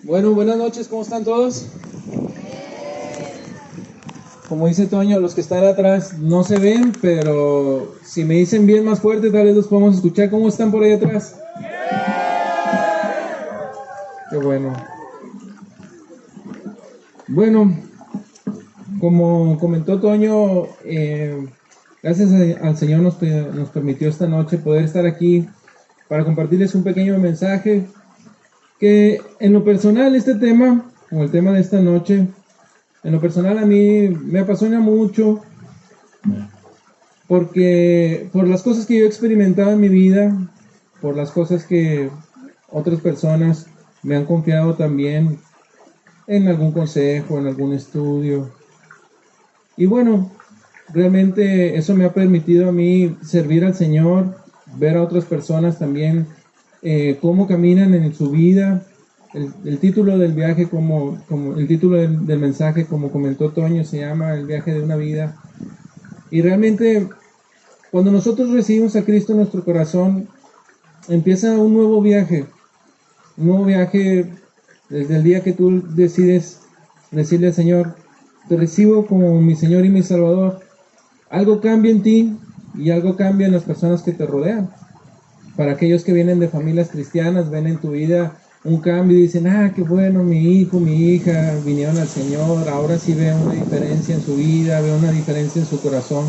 Bueno, buenas noches, ¿cómo están todos? Como dice Toño, los que están atrás no se ven, pero si me dicen bien más fuerte, tal vez los podemos escuchar. ¿Cómo están por ahí atrás? Qué bueno. Bueno, como comentó Toño, gracias al Señor nos permitió esta noche poder estar aquí para compartirles un pequeño mensaje que en lo personal este tema, como el tema de esta noche, en lo personal a mí me apasiona mucho porque por las cosas que yo he experimentado en mi vida, por las cosas que otras personas me han confiado también en algún consejo, en algún estudio. Y bueno, realmente eso me ha permitido a mí servir al Señor, ver a otras personas también cómo caminan en su vida. El título del viaje, como el título del mensaje, como comentó Toño, se llama El viaje de una vida. Y realmente, cuando nosotros recibimos a Cristo en nuestro corazón, empieza un nuevo viaje. Un nuevo viaje desde el día que tú decides decirle al Señor, te recibo como mi Señor y mi Salvador. Algo cambia en ti y algo cambia en las personas que te rodean. Para aquellos que vienen de familias cristianas, ven en tu vida un cambio y dicen, qué bueno, mi hijo, mi hija vinieron al Señor, ahora sí veo una diferencia en su vida, veo una diferencia en su corazón.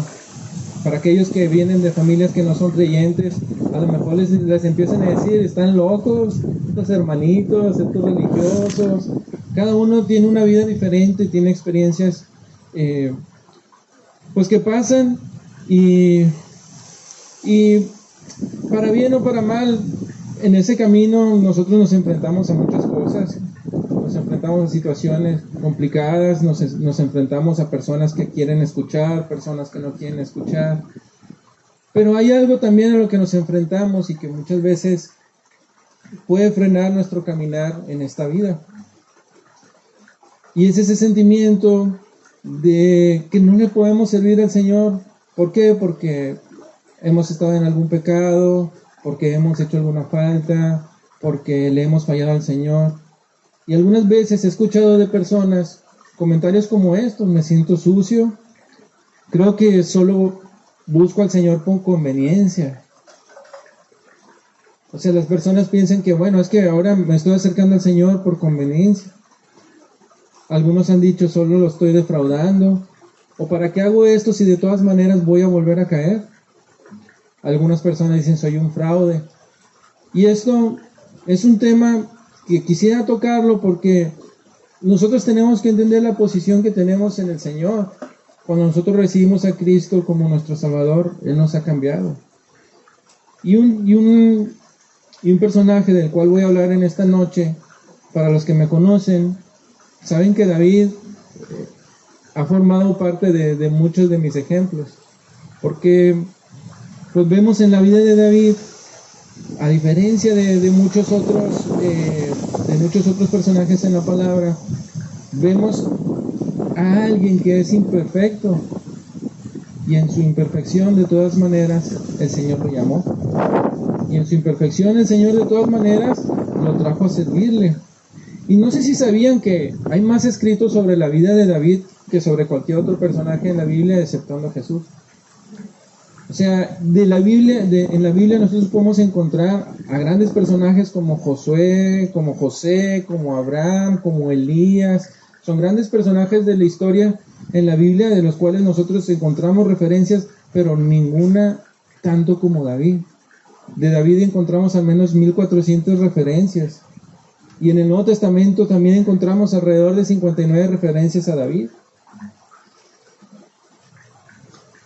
Para aquellos que vienen de familias que no son creyentes, a lo mejor les empiezan a decir, están locos, estos hermanitos, estos religiosos. Cada uno tiene una vida diferente, tiene experiencias pues que pasan y para bien o para mal, en ese camino nosotros nos enfrentamos a muchas cosas. Nos enfrentamos a situaciones complicadas, nos enfrentamos a personas que quieren escuchar, personas que no quieren escuchar. Pero hay algo también a lo que nos enfrentamos y que muchas veces puede frenar nuestro caminar en esta vida. Y es ese sentimiento de que no le podemos servir al Señor. ¿Por qué? Porque hemos estado en algún pecado, porque hemos hecho alguna falta, porque le hemos fallado al Señor. Y algunas veces he escuchado de personas comentarios como estos: me siento sucio, creo que solo busco al Señor por conveniencia. O sea, las personas piensan que bueno, es que ahora me estoy acercando al Señor por conveniencia. Algunos han dicho, solo lo estoy defraudando, o ¿para qué hago esto si de todas maneras voy a volver a caer? Algunas personas dicen, soy un fraude. Y esto es un tema que quisiera tocarlo porque nosotros tenemos que entender la posición que tenemos en el Señor. Cuando nosotros recibimos a Cristo como nuestro Salvador, Él nos ha cambiado. Y un personaje del cual voy a hablar en esta noche, para los que me conocen, saben que David ha formado parte de muchos de mis ejemplos. Porque pues vemos en la vida de David, a diferencia de muchos otros personajes en la palabra, vemos a alguien que es imperfecto y en su imperfección de todas maneras el Señor lo llamó, y en su imperfección el Señor de todas maneras lo trajo a servirle. Y no sé si sabían que hay más escrito sobre la vida de David que sobre cualquier otro personaje en la Biblia, exceptuando a Jesús. O sea, en la Biblia nosotros podemos encontrar a grandes personajes como Josué, como José, como Abraham, como Elías. Son grandes personajes de la historia en la Biblia de los cuales nosotros encontramos referencias, pero ninguna tanto como David. De David encontramos al menos 1400 referencias. Y en el Nuevo Testamento también encontramos alrededor de 59 referencias a David.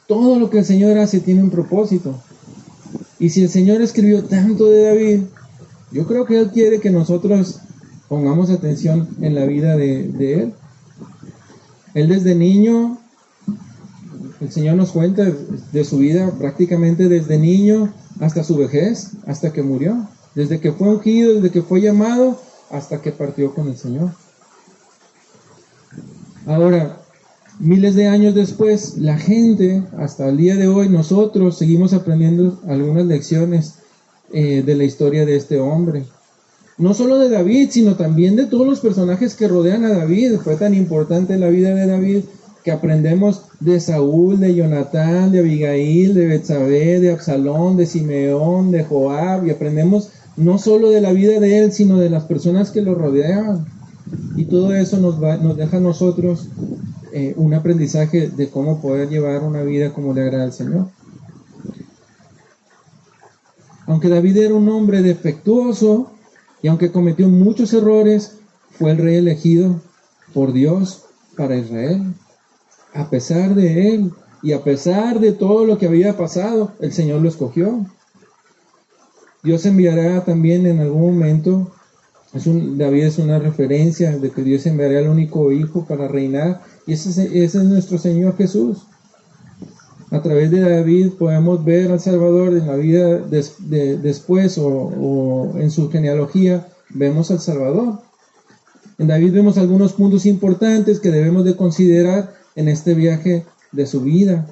Todo lo que el Señor hace tiene un propósito. Y si el Señor escribió tanto de David, yo creo que Él quiere que nosotros pongamos atención en la vida de Él. Él desde niño, el Señor nos cuenta de su vida prácticamente desde niño hasta su vejez, hasta que murió. Desde que fue ungido, desde que fue llamado, hasta que partió con el Señor. Ahora, miles de años después, la gente, hasta el día de hoy, nosotros seguimos aprendiendo algunas lecciones de la historia de este hombre. No solo de David, sino también de todos los personajes que rodean a David. Fue tan importante la vida de David que aprendemos de Saúl, de Jonatán, de Abigail, de Betsabé, de Absalón, de Simeón, de Joab, y aprendemos no solo de la vida de él, sino de las personas que lo rodeaban. Y todo eso nos deja a nosotros un aprendizaje de cómo poder llevar una vida como le agrada al Señor. Aunque David era un hombre defectuoso y aunque cometió muchos errores, fue el rey elegido por Dios para Israel. A pesar de él y a pesar de todo lo que había pasado, el Señor lo escogió. Dios enviará también en algún momento, David es una referencia de que Dios enviará al único hijo para reinar, y ese es nuestro Señor Jesús. A través de David podemos ver al Salvador en la vida después o en su genealogía, vemos al Salvador. En David vemos algunos puntos importantes que debemos de considerar en este viaje de su vida.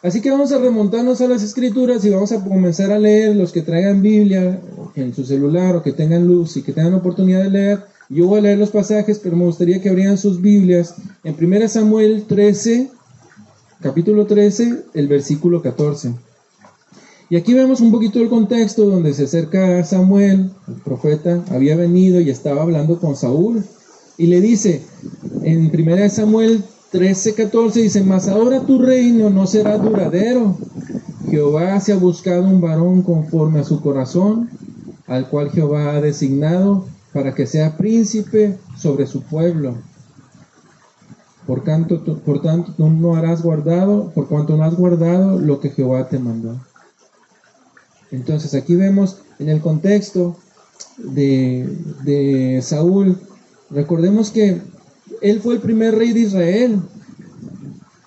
Así que vamos a remontarnos a las Escrituras y vamos a comenzar a leer. Los que traigan Biblia en su celular o que tengan luz y que tengan oportunidad de leer, yo voy a leer los pasajes, pero me gustaría que abrieran sus Biblias en 1 Samuel 13, capítulo 13, el versículo 14. Y aquí vemos un poquito el contexto donde se acerca a Samuel, el profeta, había venido y estaba hablando con Saúl. Y le dice, en 1 Samuel 13:14, dice, mas ahora tu reino no será duradero. Jehová se ha buscado un varón conforme a su corazón, al cual Jehová ha designado para que sea príncipe sobre su pueblo. Por tanto, tú no harás guardado, por cuanto no has guardado lo que Jehová te mandó. Entonces aquí vemos en el contexto de Saúl, recordemos que él fue el primer rey de Israel.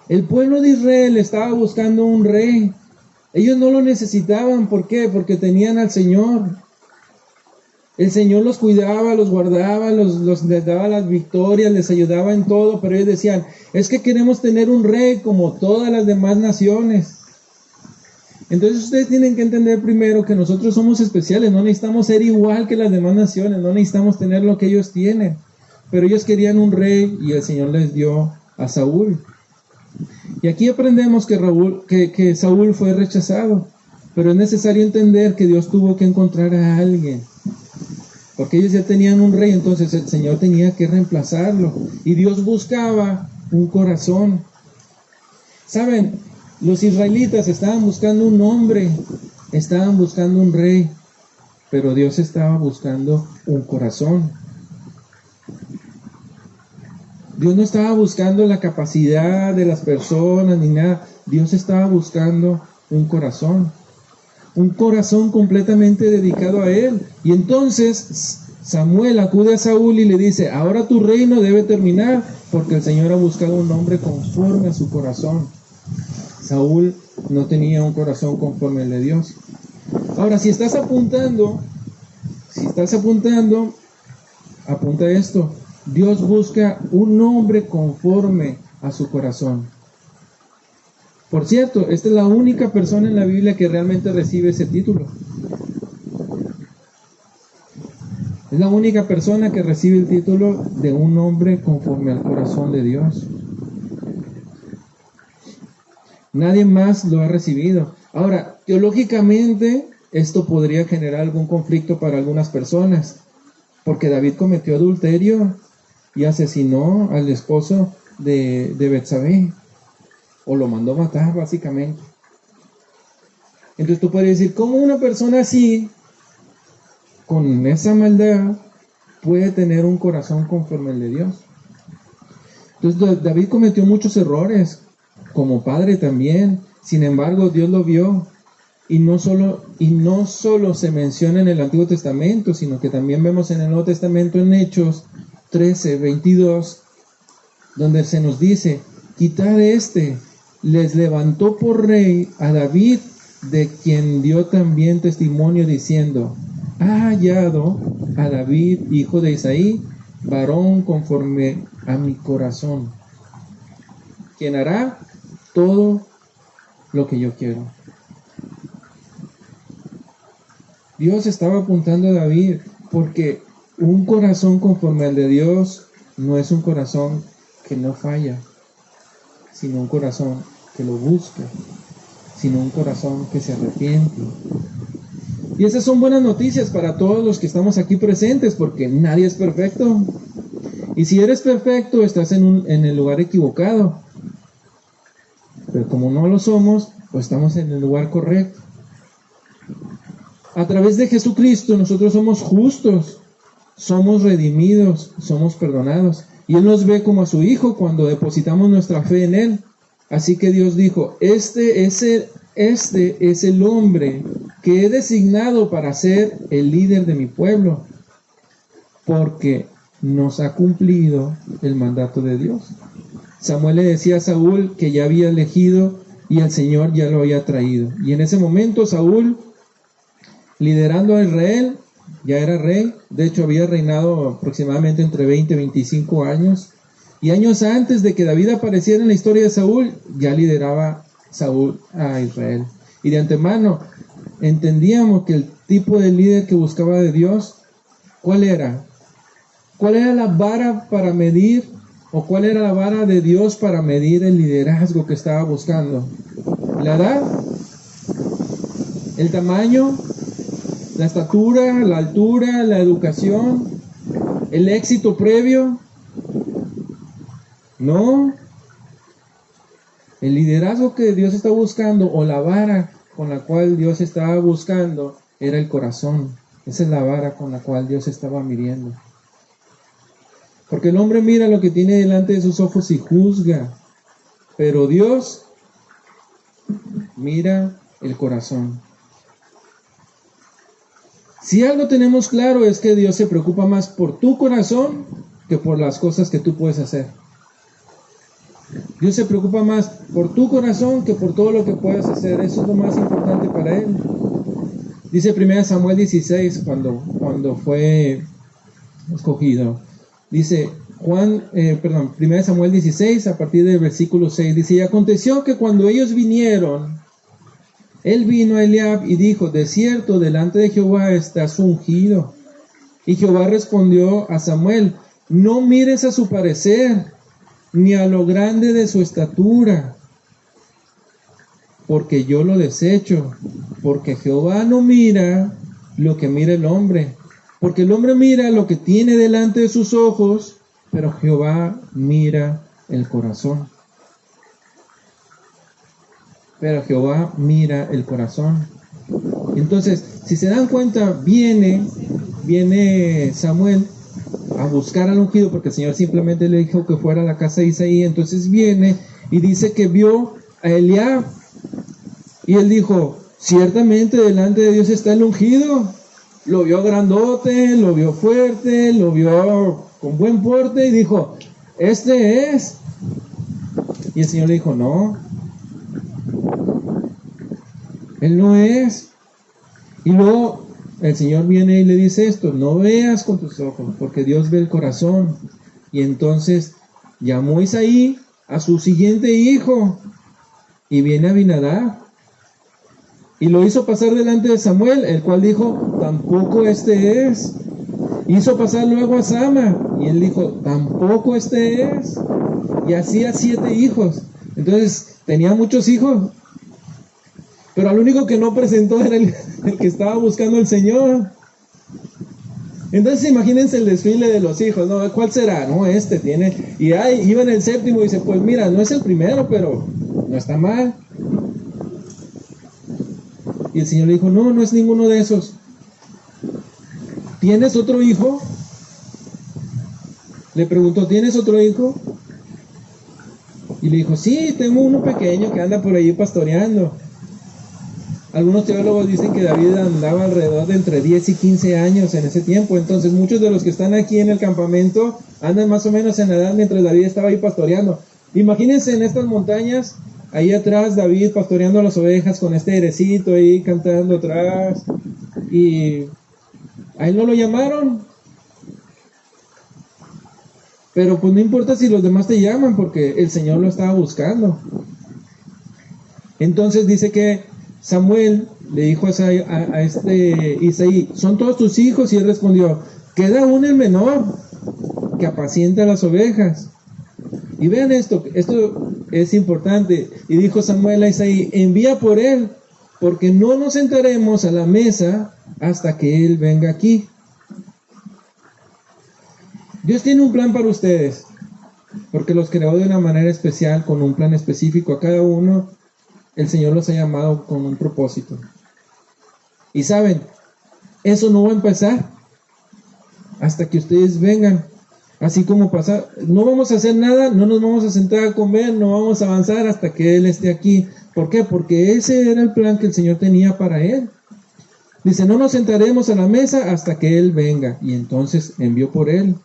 El pueblo de Israel estaba buscando un rey. Ellos no lo necesitaban. ¿Por qué? Porque tenían al Señor. El Señor los cuidaba, los guardaba, les daba las victorias, les ayudaba en todo. Pero ellos decían, es que queremos tener un rey como todas las demás naciones. Entonces ustedes tienen que entender primero que nosotros somos especiales. No necesitamos ser igual que las demás naciones. No necesitamos tener lo que ellos tienen. Pero ellos querían un rey y el Señor les dio a Saúl. Y aquí aprendemos que Saúl fue rechazado. Pero es necesario entender que Dios tuvo que encontrar a alguien. Porque ellos ya tenían un rey, entonces el Señor tenía que reemplazarlo. Y Dios buscaba un corazón. ¿Saben? Los israelitas estaban buscando un hombre, estaban buscando un rey. Pero Dios estaba buscando un corazón. Dios no estaba buscando la capacidad de las personas ni nada. Dios estaba buscando un corazón completamente dedicado a Él. Y entonces Samuel acude a Saúl y le dice, ahora tu reino debe terminar, porque el Señor ha buscado un hombre conforme a su corazón. Saúl no tenía un corazón conforme al de Dios. Ahora, si estás apuntando, apunta esto. Dios busca un hombre conforme a su corazón. Por cierto, esta es la única persona en la Biblia que realmente recibe ese título. Es la única persona que recibe el título de un hombre conforme al corazón de Dios. Nadie más lo ha recibido. Ahora, teológicamente, esto podría generar algún conflicto para algunas personas, porque David cometió adulterio y asesinó al esposo de Betsabé, o lo mandó matar básicamente. Entonces tú puedes decir, ¿cómo una persona así, con esa maldad, puede tener un corazón conforme al de Dios? Entonces David cometió muchos errores, como padre también. Sin embargo, Dios lo vio. Y no solo se menciona en el Antiguo Testamento, sino que también vemos en el Nuevo Testamento, en Hechos 13:22, donde se nos dice, quitad les levantó por rey a David, de quien dio también testimonio diciendo, ha hallado a David, hijo de Isaí, varón conforme a mi corazón, quien hará todo lo que yo quiero. Dios estaba apuntando a David, Porque un corazón conforme al de Dios no es un corazón que no falla, sino un corazón que lo busca, sino un corazón que se arrepiente. Y esas son buenas noticias para todos los que estamos aquí presentes, porque nadie es perfecto. Y si eres perfecto, estás en el lugar equivocado. Pero como no lo somos, pues estamos en el lugar correcto. A través de Jesucristo nosotros somos justos, somos redimidos, somos perdonados. Y Él nos ve como a su Hijo cuando depositamos nuestra fe en Él. Así que Dios dijo, este es el hombre que he designado para ser el líder de mi pueblo, porque nos ha cumplido el mandato de Dios. Samuel le decía a Saúl que ya había elegido y el Señor ya lo había traído. Y en ese momento Saúl, liderando a Israel, ya era rey. De hecho había reinado aproximadamente entre 20 y 25 años. Y años antes de que David apareciera en la historia de Saúl, ya lideraba Saúl a Israel. Y de antemano entendíamos que el tipo de líder que buscaba de Dios, ¿cuál era? ¿Cuál era la vara para medir, o cuál era la vara de Dios para medir el liderazgo que estaba buscando? ¿La edad? ¿El tamaño? ¿La estatura? ¿La altura? ¿La educación? ¿El éxito previo? No. El liderazgo que Dios está buscando, o la vara con la cual Dios estaba buscando, era el corazón. Esa es la vara con la cual Dios estaba midiendo. Porque el hombre mira lo que tiene delante de sus ojos y juzga, pero Dios mira el corazón. Si algo tenemos claro es que Dios se preocupa más por tu corazón que por las cosas que tú puedes hacer. Dios se preocupa más por tu corazón que por todo lo que puedas hacer. Eso es lo más importante para Él. Dice 1 Samuel 16, cuando fue escogido. Dice 1 Samuel 16, a partir del versículo 6. Dice, y aconteció que cuando ellos vinieron, él vino a Eliab y dijo, de cierto, delante de Jehová está su ungido. Y Jehová respondió a Samuel, no mires a su parecer, ni a lo grande de su estatura, porque yo lo desecho, porque Jehová no mira lo que mira el hombre, porque el hombre mira lo que tiene delante de sus ojos, pero Jehová mira el corazón. Pero Jehová mira el corazón. Entonces, si se dan cuenta, viene Samuel a buscar al ungido, porque el Señor simplemente le dijo que fuera a la casa de Isaí. Entonces viene y dice que vio a Eliab, y él dijo, ciertamente delante de Dios está el ungido. Lo vio grandote, lo vio fuerte, lo vio con buen porte, y dijo, este es. Y el Señor le dijo, no, él no es. Y luego el Señor viene y le dice esto, no veas con tus ojos, porque Dios ve el corazón. Y entonces llamó Isaí a su siguiente hijo, y viene Abinadab, y lo hizo pasar delante de Samuel, el cual dijo, tampoco este es. Hizo pasar luego a Sama, y él dijo, tampoco este es. Y hacía 7 hijos. Entonces tenía muchos hijos, pero al único que no presentó era el que estaba buscando el Señor. Entonces imagínense el desfile de los hijos, ¿no? ¿Cuál será? No, este tiene. Y ahí iba en el séptimo y dice, pues mira, no es el primero, pero no está mal. Y el Señor le dijo, no, no es ninguno de esos. ¿Tienes otro hijo? Le preguntó, ¿tienes otro hijo? Y le dijo, sí, tengo uno pequeño que anda por ahí pastoreando. Algunos teólogos dicen que David andaba alrededor de entre 10 y 15 años en ese tiempo. Entonces muchos de los que están aquí en el campamento andan más o menos en la edad mientras David estaba ahí pastoreando. Imagínense en estas montañas, ahí atrás David pastoreando las ovejas con este airecito ahí cantando atrás. Y a él no lo llamaron. Pero pues no importa si los demás te llaman, porque el Señor lo estaba buscando. Entonces dice que Samuel le dijo a Isaí, ¿son todos tus hijos? Y él respondió, queda aún el menor, que apacienta las ovejas. Y vean esto es importante. Y dijo Samuel a Isaí, envía por él, porque no nos sentaremos a la mesa hasta que él venga aquí. Dios tiene un plan para ustedes, porque los creó de una manera especial, con un plan específico. A cada uno, el Señor los ha llamado con un propósito. Y saben, eso no va a empezar hasta que ustedes vengan. Así como pasa, no vamos a hacer nada, no nos vamos a sentar a comer, no vamos a avanzar hasta que Él esté aquí. ¿Por qué? Porque ese era el plan que el Señor tenía para Él. Dice, no nos sentaremos a la mesa hasta que Él venga. Y entonces envió por Él.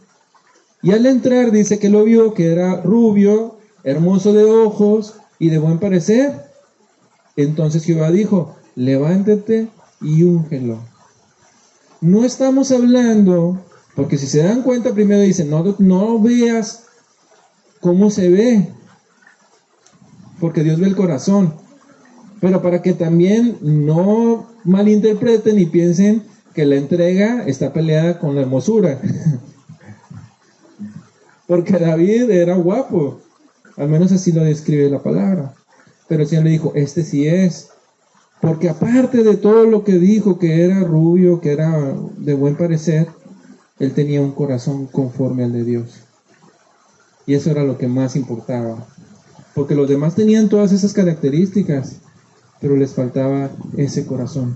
Y al entrar dice que lo vio, que era rubio, hermoso de ojos y de buen parecer. Entonces Jehová dijo, levántate y úngelo. No estamos hablando, porque si se dan cuenta, primero dice, no veas cómo se ve, porque Dios ve el corazón. Pero para que también no malinterpreten y piensen que la entrega está peleada con la hermosura. Porque David era guapo, al menos así lo describe la palabra. Pero el Señor le dijo, este sí es. Porque aparte de todo lo que dijo, que era rubio, que era de buen parecer, él tenía un corazón conforme al de Dios. Y eso era lo que más importaba. Porque los demás tenían todas esas características, pero les faltaba ese corazón.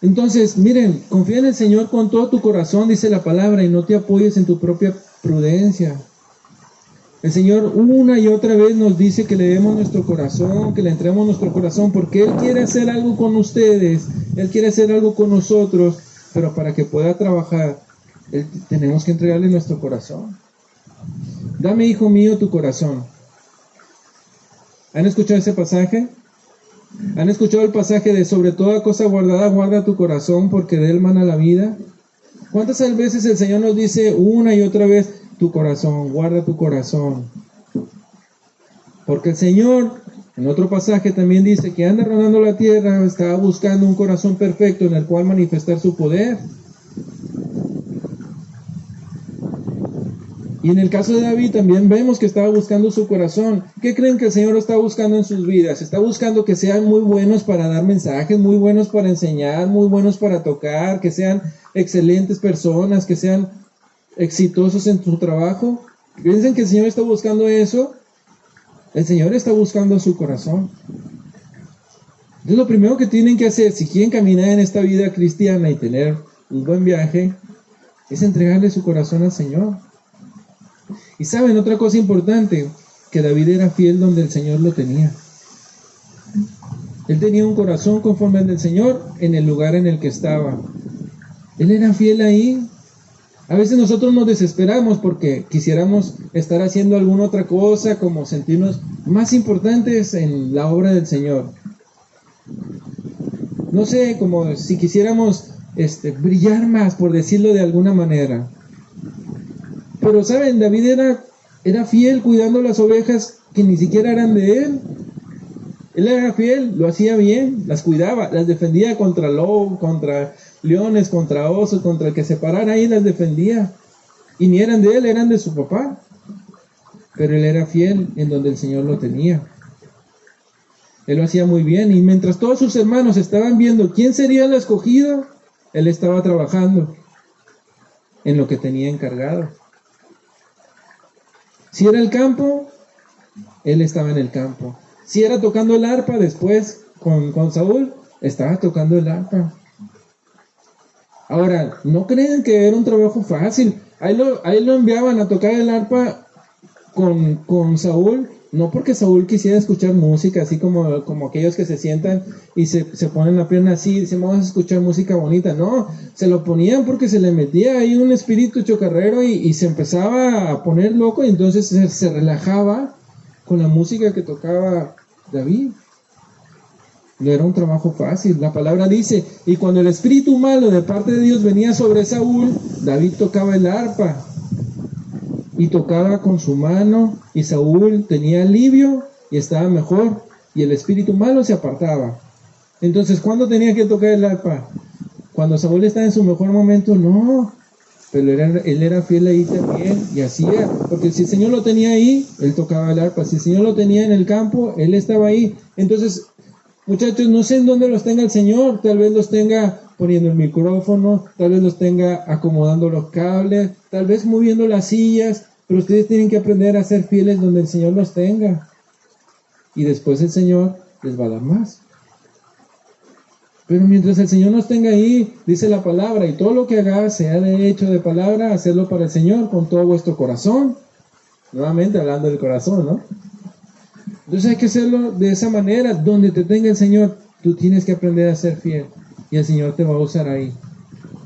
Entonces, miren, confía en el Señor con todo tu corazón, dice la palabra, y no te apoyes en tu propia prudencia. El Señor una y otra vez nos dice que le demos nuestro corazón, que le entreguemos nuestro corazón, porque Él quiere hacer algo con ustedes, Él quiere hacer algo con nosotros, pero para que pueda trabajar, tenemos que entregarle nuestro corazón. Dame, hijo mío, tu corazón. ¿Han escuchado ese pasaje? ¿Han escuchado el pasaje de sobre toda cosa guardada, guarda tu corazón, porque de él mana la vida? ¿Cuántas veces el Señor nos dice una y otra vez, tu corazón, guarda tu corazón? Porque el Señor, en otro pasaje también dice que anda rodando la tierra, estaba buscando un corazón perfecto en el cual manifestar su poder. Y en el caso de David también vemos que estaba buscando su corazón. ¿Qué creen que el Señor está buscando en sus vidas? Está buscando que sean muy buenos para dar mensajes, muy buenos para enseñar, muy buenos para tocar, que sean excelentes personas, que sean exitosos en su trabajo. ¿Piensan que el Señor está buscando eso? El Señor está buscando su corazón. Es lo primero que tienen que hacer si quieren caminar en esta vida cristiana y tener un buen viaje, es entregarle su corazón al Señor. Y saben, otra cosa importante, que David era fiel donde el Señor lo tenía. Él tenía un corazón conforme al del Señor en el lugar en el que estaba. Él era fiel ahí. A veces nosotros nos desesperamos porque quisiéramos estar haciendo alguna otra cosa, como sentirnos más importantes en la obra del Señor. No sé, como si quisiéramos brillar más, por decirlo de alguna manera. Pero saben, David era fiel cuidando las ovejas que ni siquiera eran de él. Él era fiel, lo hacía bien, las cuidaba, las defendía contra lobos, contra leones, contra osos, contra el que se parara ahí, las defendía. Y ni eran de él, eran de su papá. Pero él era fiel en donde el Señor lo tenía. Él lo hacía muy bien. Y mientras todos sus hermanos estaban viendo quién sería el escogido, él estaba trabajando en lo que tenía encargado. Si era el campo, él estaba en el campo. Si era tocando el arpa, después con Saúl, estaba tocando el arpa. Ahora, no crean que era un trabajo fácil. Ahí lo enviaban a tocar el arpa con Saúl, no porque Saúl quisiera escuchar música, así como aquellos que se sientan y se ponen la pierna así y dicen, vamos a escuchar música bonita. No, se lo ponían porque se le metía ahí un espíritu chocarrero y se empezaba a poner loco, y entonces se relajaba con la música que tocaba David. No era un trabajo fácil. La palabra dice, y cuando el espíritu malo de parte de Dios venía sobre Saúl, David tocaba el arpa y tocaba con su mano, y Saúl tenía alivio y estaba mejor, y el espíritu malo se apartaba. Entonces, ¿cuándo tenía que tocar el arpa? Cuando Saúl estaba en su mejor momento, no. Pero él era fiel ahí también y hacía, porque si el Señor lo tenía ahí, él tocaba el arpa. Si el Señor lo tenía en el campo, él estaba ahí. Entonces, muchachos, no sé en dónde los tenga el Señor. Tal vez los tenga poniendo el micrófono, tal vez los tenga acomodando los cables, tal vez moviendo las sillas, pero ustedes tienen que aprender a ser fieles donde el Señor los tenga. Y después el Señor les va a dar más. Pero mientras el Señor nos tenga ahí, dice la palabra, y todo lo que haga, sea de hecho de palabra, hacerlo para el Señor con todo vuestro corazón. Nuevamente hablando del corazón, ¿no? Entonces hay que hacerlo de esa manera, donde te tenga el Señor, tú tienes que aprender a ser fiel. Y el Señor te va a usar ahí.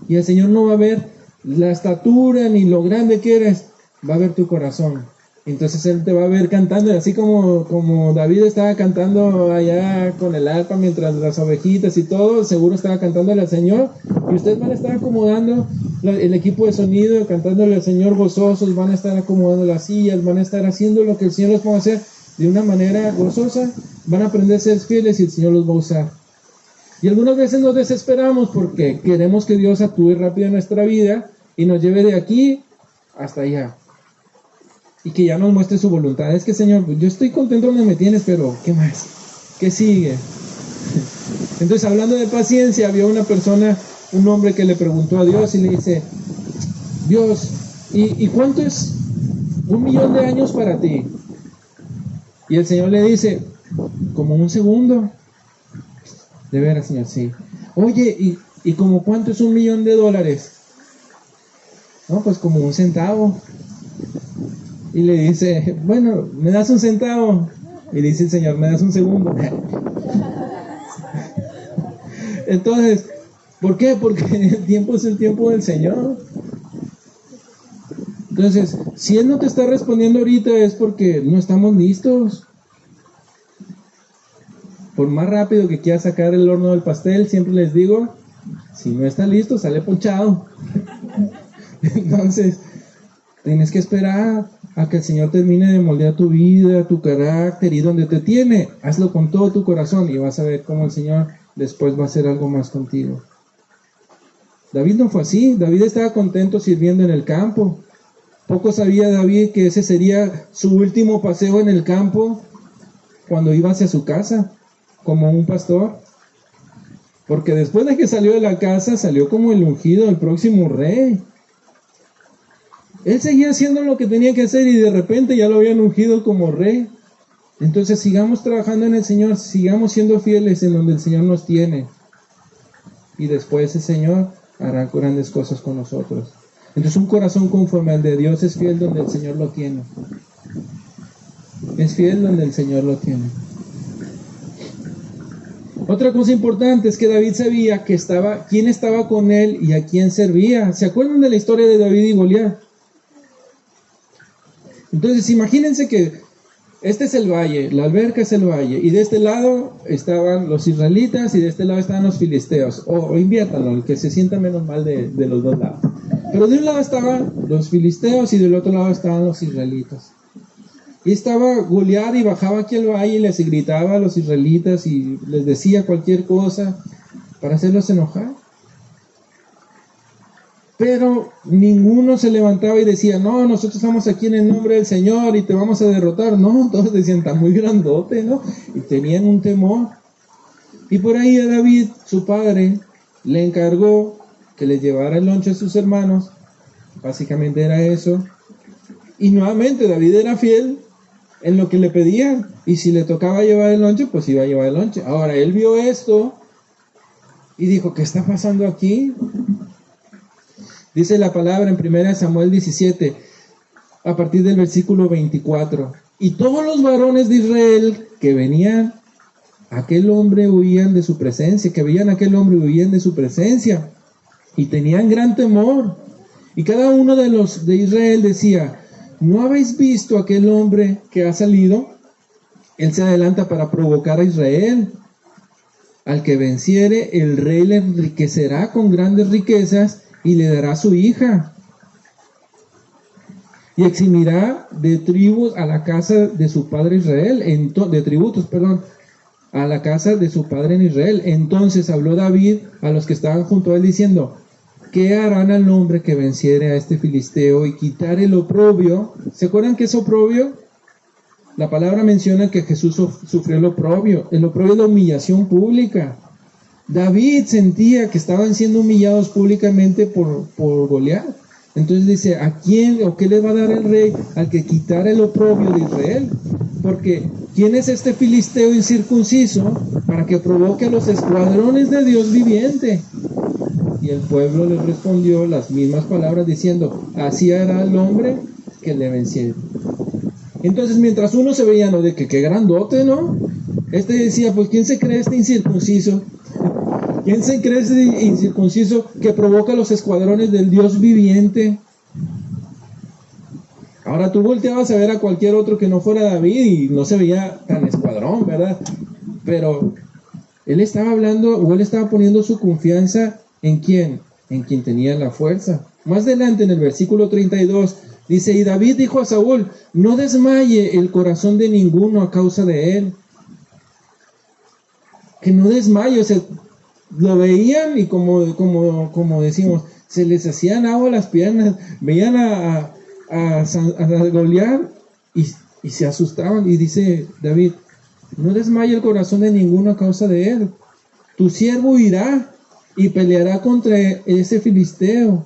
Y el Señor no va a ver la estatura ni lo grande que eres, va a ver tu corazón. Entonces Él te va a ver cantando, así como David estaba cantando allá con el arpa mientras las ovejitas y todo, seguro estaba cantándole al Señor. Y ustedes van a estar acomodando el equipo de sonido, cantándole al Señor gozosos, van a estar acomodando las sillas, van a estar haciendo lo que el Señor les va a hacer de una manera gozosa, van a aprender a ser fieles y el Señor los va a usar. Y algunas veces nos desesperamos porque queremos que Dios actúe rápido en nuestra vida y nos lleve de aquí hasta allá. Y que ya nos muestre su voluntad. Es que, Señor, yo estoy contento donde me tienes, pero ¿qué más? ¿Qué sigue? Entonces, hablando de paciencia, había una persona, un hombre que le preguntó a Dios y le dice, Dios, ¿y cuánto es 1.000.000 de años para ti? Y el Señor le dice, como 1 segundo. De veras, Señor, sí. Oye, ¿y como cuánto es $1.000.000? No, pues como 1 centavo. Y le dice, bueno, ¿me das 1 centavo? Y dice el Señor, ¿me das 1 segundo? Entonces, ¿por qué? Porque el tiempo es el tiempo del Señor. Entonces, si Él no te está respondiendo ahorita es porque no estamos listos. Por más rápido que quieras sacar el horno del pastel, siempre les digo, si no está listo, sale ponchado. Entonces, tienes que esperar a que el Señor termine de moldear tu vida, tu carácter, y donde te tiene, hazlo con todo tu corazón y vas a ver cómo el Señor después va a hacer algo más contigo. David no fue así. David estaba contento sirviendo en el campo. Poco sabía David que ese sería su último paseo en el campo cuando iba hacia su casa como un pastor, porque después de que salió de la casa salió como el ungido, el próximo rey. Él seguía haciendo lo que tenía que hacer y de repente ya lo habían ungido como rey. Entonces sigamos trabajando en el Señor, sigamos siendo fieles en donde el Señor nos tiene, y después el Señor hará grandes cosas con nosotros. Entonces un corazón conforme al de Dios es fiel donde el Señor lo tiene. Es fiel donde el Señor lo tiene. Otra cosa importante es que David sabía quién estaba con él y a quién servía. ¿Se acuerdan de la historia de David y Goliat? Entonces imagínense que este es el valle, la alberca es el valle, y de este lado estaban los israelitas y de este lado estaban los filisteos. O inviértanlo, el que se sienta menos mal de los dos lados. Pero de un lado estaban los filisteos y del otro lado estaban los israelitas. Y estaba Goliat y bajaba aquí al valle y les gritaba a los israelitas y les decía cualquier cosa para hacerlos enojar. Pero ninguno se levantaba y decía, no, nosotros estamos aquí en el nombre del Señor y te vamos a derrotar. No, todos decían, está muy grandote, ¿no? Y tenían un temor. Y por ahí a David, su padre, le encargó que les llevara el lonche a sus hermanos. Básicamente era eso. Y nuevamente David era fiel en lo que le pedían, y si le tocaba llevar el lonche, pues iba a llevar el lonche. Ahora él vio esto y dijo, ¿qué está pasando aquí? Dice la palabra en 1 Samuel 17, a partir del versículo 24, y todos los varones de Israel que venían a aquel hombre huían de su presencia, que veían a aquel hombre huían de su presencia, y tenían gran temor, y cada uno de los de Israel decía, ¿no habéis visto aquel hombre que ha salido? Él se adelanta para provocar a Israel. Al que venciere, el rey le enriquecerá con grandes riquezas y le dará su hija. Y eximirá de tribus a la casa de su padre Israel, de tributos, perdón. a la casa de su padre en Israel. Entonces habló David a los que estaban junto a él diciendo: ¿qué harán al hombre que venciere a este filisteo y quitar el oprobio? ¿Se acuerdan qué es oprobio? La palabra menciona que Jesús sufrió el oprobio. El oprobio es la humillación pública. David sentía que estaban siendo humillados públicamente por Goliat. Entonces dice: ¿a quién o qué le va a dar el rey al que quitara el oprobio de Israel? Porque ¿quién es este filisteo incircunciso para que provoque a los escuadrones de Dios viviente? Y el pueblo le respondió las mismas palabras diciendo: así hará el hombre que le venciere. Entonces, mientras uno se veía, ¿no?, de que qué grandote, ¿no? Este decía: pues ¿quién se cree este incircunciso? ¿Quién se cree este incircunciso que provoca los escuadrones del Dios viviente? Ahora tú volteabas a ver a cualquier otro que no fuera David y no se veía tan escuadrón, ¿verdad? Pero él estaba hablando, o él estaba poniendo su confianza ¿en quién? En quien tenía la fuerza. Más adelante en el versículo 32 dice: y David dijo a Saúl: no desmaye el corazón de ninguno a causa de él. Que no desmaye, o sea, lo veían y como decimos, se les hacían agua a las piernas, veían a Goliat y se asustaban. Y dice David: no desmaye el corazón de ninguno a causa de él. Tu siervo irá y peleará contra ese filisteo.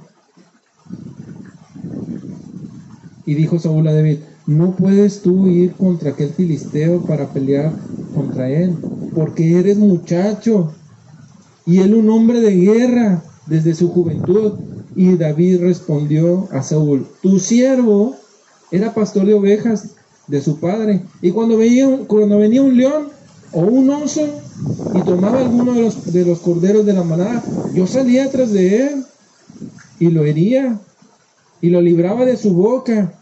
Y dijo Saúl a David: no puedes tú ir contra aquel filisteo para pelear contra él, porque eres muchacho y él un hombre de guerra desde su juventud. Y David respondió a Saúl: tu siervo era pastor de ovejas de su padre, y cuando venía un león o un oso y tomaba alguno de los corderos de la manada, yo salía tras de él y lo hería y lo libraba de su boca.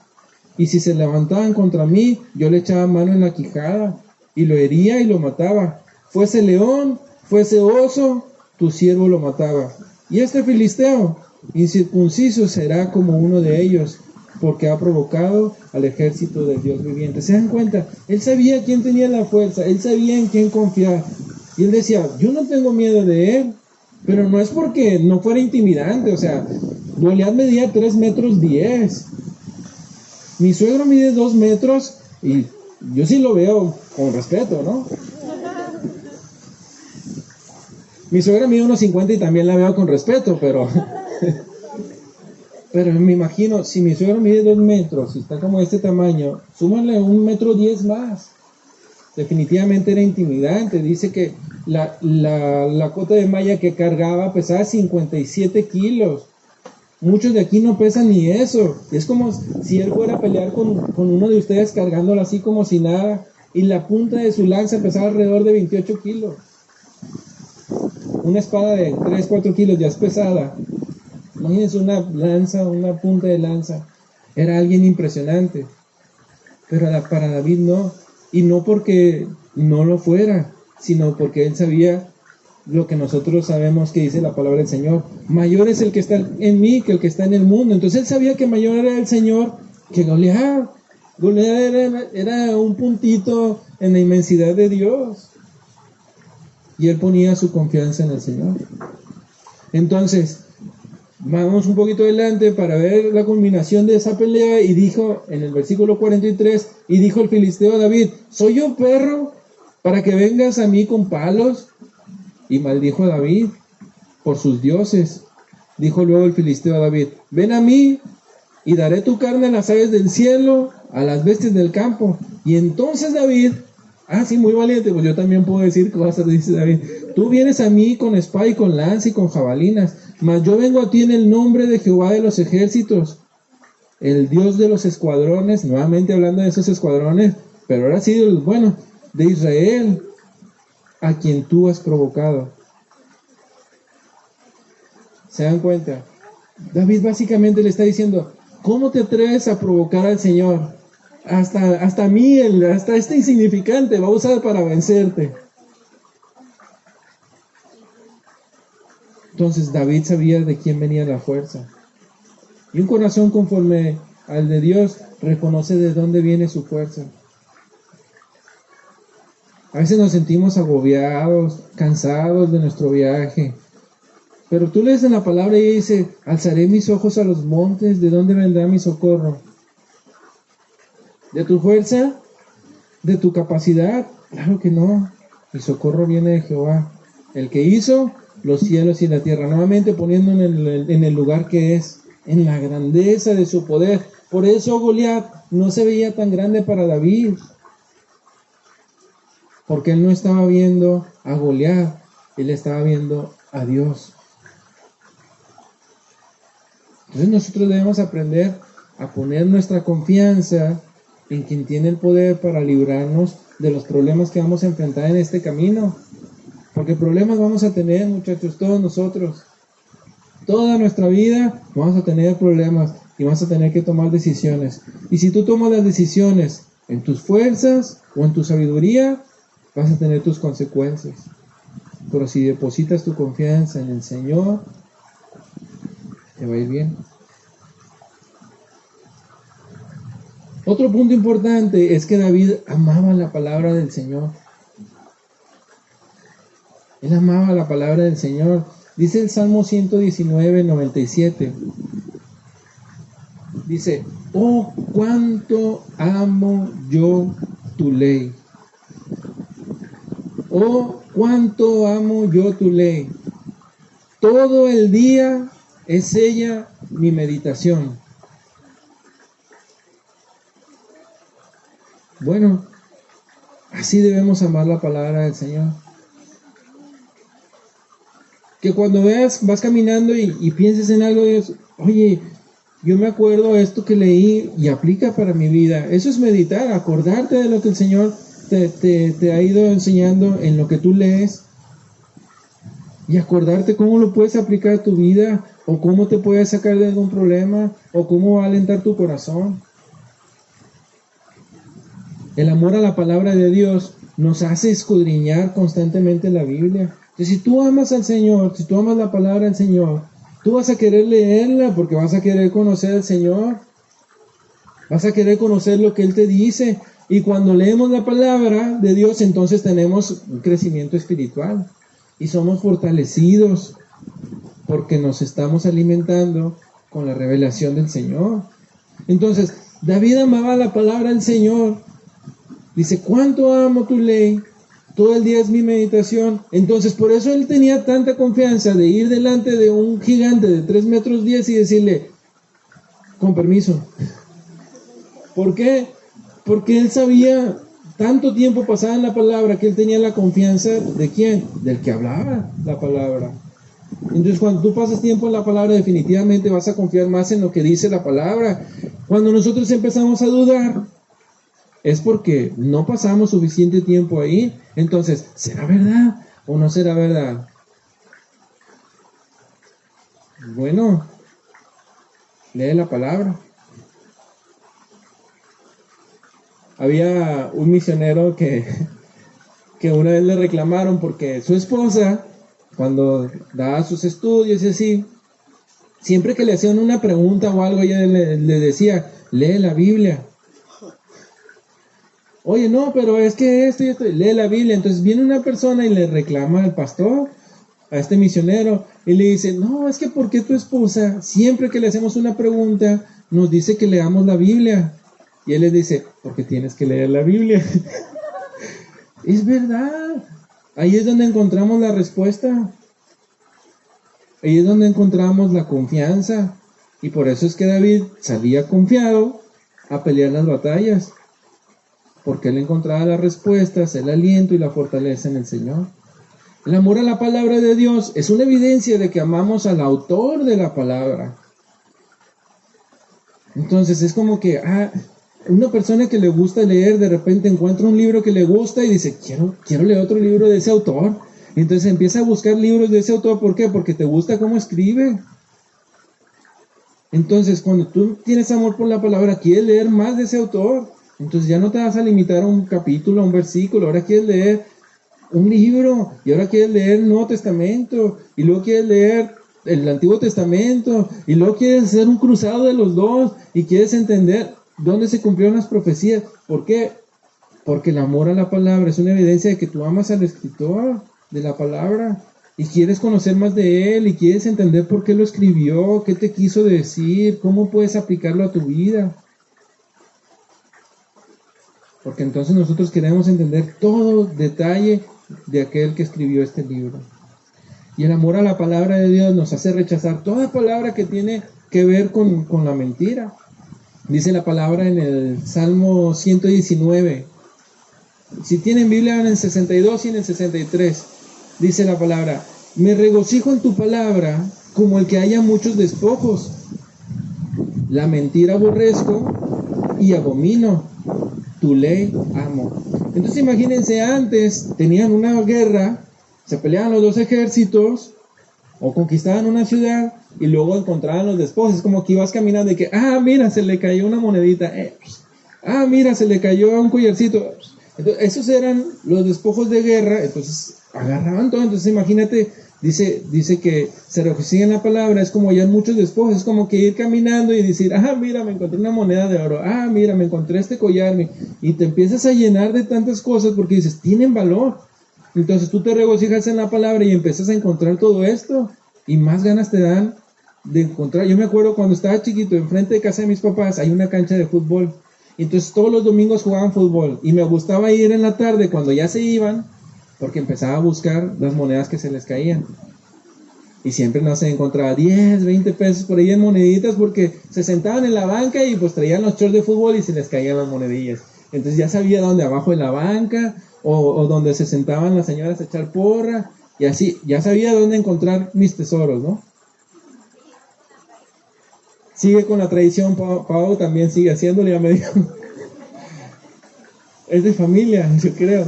Y si se levantaban contra mí, yo le echaba mano en la quijada y lo hería y lo mataba. Fuese león, fuese oso, tu siervo lo mataba. Y este filisteo incircunciso será como uno de ellos, porque ha provocado al ejército del Dios viviente. ¿Se dan cuenta? Él sabía quién tenía la fuerza, él sabía en quién confiar. Y él decía: yo no tengo miedo de él, pero no es porque no fuera intimidante. O sea, Goliat medía 3 metros 10. Mi suegro mide 2 metros y yo sí lo veo con respeto, ¿no? Mi suegra mide 1.50 y también la veo con respeto, pero me imagino, si mi suegro mide 2 metros y está como de este tamaño, súmale 1 metro 10 más. Definitivamente era intimidante. Dice que la cota de malla que cargaba pesaba 57 kilos. Muchos de aquí no pesan ni eso. Es como si él fuera a pelear con uno de ustedes cargándolo así como si nada. Y la punta de su lanza pesaba alrededor de 28 kilos. Una espada de 3-4 kilos ya es pesada. Imagínense una lanza, una punta de lanza. Era alguien impresionante. Pero para David no. Y no porque no lo fuera, sino porque él sabía lo que nosotros sabemos que dice la palabra del Señor: mayor es el que está en mí que el que está en el mundo. Entonces él sabía que mayor era el Señor que Goliat. Goliat era un puntito en la inmensidad de Dios, y él ponía su confianza en el Señor. Entonces vamos un poquito adelante para ver la culminación de esa pelea. Y dijo en el versículo 43: y dijo el filisteo a David: ¿soy yo perro para que vengas a mí con palos? Y maldijo a David por sus dioses. Dijo luego el filisteo a David: ven a mí y daré tu carne a las aves del cielo, a las bestias del campo. Y entonces David, sí, muy valiente, pues yo también puedo decir cosas, dice David: tú vienes a mí con espada y con lanza y con jabalinas, mas yo vengo a ti en el nombre de Jehová de los ejércitos, el Dios de los escuadrones. Nuevamente hablando de esos escuadrones, pero ahora sí, de Israel, a quien tú has provocado. ¿Se dan cuenta? David básicamente le está diciendo: ¿cómo te atreves a provocar al Señor? Hasta mí, hasta este insignificante va a usar para vencerte. Entonces David sabía de quién venía la fuerza. Y un corazón conforme al de Dios reconoce de dónde viene su fuerza. A veces nos sentimos agobiados, cansados de nuestro viaje. Pero tú lees en la palabra y dice, alzaré mis ojos a los montes, ¿de dónde vendrá mi socorro? ¿De tu fuerza? ¿De tu capacidad? Claro que no. El socorro viene de Jehová, el que hizo los cielos y la tierra, nuevamente poniendo en el lugar que es, en la grandeza de su poder. Por eso Goliat no se veía tan grande para David, porque él no estaba viendo a Goliat, él estaba viendo a Dios. Entonces nosotros debemos aprender a poner nuestra confianza en quien tiene el poder para librarnos de los problemas que vamos a enfrentar en este camino. Porque problemas vamos a tener, muchachos, todos nosotros. Toda nuestra vida vamos a tener problemas y vas a tener que tomar decisiones. Y si tú tomas las decisiones en tus fuerzas o en tu sabiduría, vas a tener tus consecuencias. Pero si depositas tu confianza en el Señor, te va a ir bien. Otro punto importante es que David amaba la palabra del Señor. Él amaba la palabra del Señor. Dice el Salmo 119, 97. Dice, oh, cuánto amo yo tu ley. Oh, cuánto amo yo tu ley. Todo el día es ella mi meditación. Bueno, así debemos amar la palabra del Señor. Que cuando vas caminando y pienses en algo, Dios, oye, yo me acuerdo esto que leí y aplica para mi vida. Eso es meditar, acordarte de lo que el Señor te ha ido enseñando en lo que tú lees y acordarte cómo lo puedes aplicar a tu vida o cómo te puedes sacar de algún problema o cómo va a alentar tu corazón. El amor a la palabra de Dios nos hace escudriñar constantemente la Biblia. Entonces, si tú amas al Señor, si tú amas la palabra del Señor, tú vas a querer leerla porque vas a querer conocer al Señor. Vas a querer conocer lo que Él te dice. Y cuando leemos la palabra de Dios, entonces tenemos un crecimiento espiritual. Y somos fortalecidos porque nos estamos alimentando con la revelación del Señor. Entonces, David amaba la palabra del Señor. Dice, ¿cuánto amo tu ley? Todo el día es mi meditación. Entonces, por eso él tenía tanta confianza de ir delante de un gigante de 3 metros 10 y decirle, con permiso. ¿Por qué? Porque él sabía, tanto tiempo pasaba en la palabra, que él tenía la confianza ¿de quién? Del que hablaba la palabra. Entonces, cuando tú pasas tiempo en la palabra, definitivamente vas a confiar más en lo que dice la palabra. Cuando nosotros empezamos a dudar, es porque no pasamos suficiente tiempo ahí. Entonces, ¿será verdad o no será verdad? Bueno, lee la palabra. Había un misionero que una vez le reclamaron porque su esposa, cuando daba sus estudios y así, siempre que le hacían una pregunta o algo, ella le decía, lee la Biblia. Oye, no, pero es que esto y esto, lee la Biblia. Entonces viene una persona y le reclama al pastor, a este misionero, y le dice, no, es que ¿por qué tu esposa, siempre que le hacemos una pregunta, nos dice que leamos la Biblia? Y él le dice, porque tienes que leer la Biblia. Es verdad. Ahí es donde encontramos la respuesta. Ahí es donde encontramos la confianza. Y por eso es que David salía confiado a pelear las batallas. Porque él encontraba las respuestas, el aliento y la fortaleza en el Señor. El amor a la palabra de Dios es una evidencia de que amamos al autor de la palabra. Entonces es como que una persona que le gusta leer, de repente encuentra un libro que le gusta y dice, quiero leer otro libro de ese autor. Y entonces empieza a buscar libros de ese autor. ¿Por qué? Porque te gusta cómo escribe. Entonces, cuando tú tienes amor por la palabra, quieres leer más de ese autor. Entonces ya no te vas a limitar a un capítulo, a un versículo. Ahora quieres leer un libro. Y ahora quieres leer el Nuevo Testamento. Y luego quieres leer el Antiguo Testamento. Y luego quieres hacer un cruzado de los dos. Y quieres entender dónde se cumplieron las profecías. ¿Por qué? Porque el amor a la palabra es una evidencia de que tú amas al escritor de la palabra y quieres conocer más de él y quieres entender por qué lo escribió, qué te quiso decir, cómo puedes aplicarlo a tu vida. Porque entonces nosotros queremos entender todo detalle de aquel que escribió este libro. Y el amor a la palabra de Dios nos hace rechazar toda palabra que tiene que ver con la mentira. Dice la palabra en el Salmo 119. Si tienen Biblia, en el 62 y en el 63. Dice la palabra: me regocijo en tu palabra como el que haya muchos despojos. La mentira aborrezco y abomino. Tu ley amo. Entonces imagínense, antes tenían una guerra, se peleaban los dos ejércitos o conquistaban una ciudad y luego encontraban los despojos. Es como que ibas caminando y que, mira, se le cayó una monedita, mira, se le cayó un collarcito. Entonces, esos eran los despojos de guerra. Entonces agarraban todo. Entonces imagínate, dice que se regocijan en la palabra, es como hallar muchos despojos. Es como que ir caminando y decir, mira, me encontré una moneda de oro, mira, me encontré este collar, y te empiezas a llenar de tantas cosas porque dices, tienen valor. Entonces tú te regocijas en la palabra y empiezas a encontrar todo esto y más ganas te dan de encontrar. Yo me acuerdo cuando estaba chiquito, enfrente de casa de mis papás hay una cancha de fútbol. Entonces todos los domingos jugaban fútbol y me gustaba ir en la tarde cuando ya se iban, porque empezaba a buscar las monedas que se les caían. Y siempre no se encontraba 10, 20 pesos por ahí en moneditas, porque se sentaban en la banca y pues traían los shorts de fútbol y se les caían las monedillas. Entonces ya sabía dónde, abajo de la banca, o donde se sentaban las señoras a echar porra, y así, ya sabía dónde encontrar mis tesoros, ¿no? Sigue con la tradición, Pau también sigue haciéndolo, ya me dijo. Es de familia, yo creo.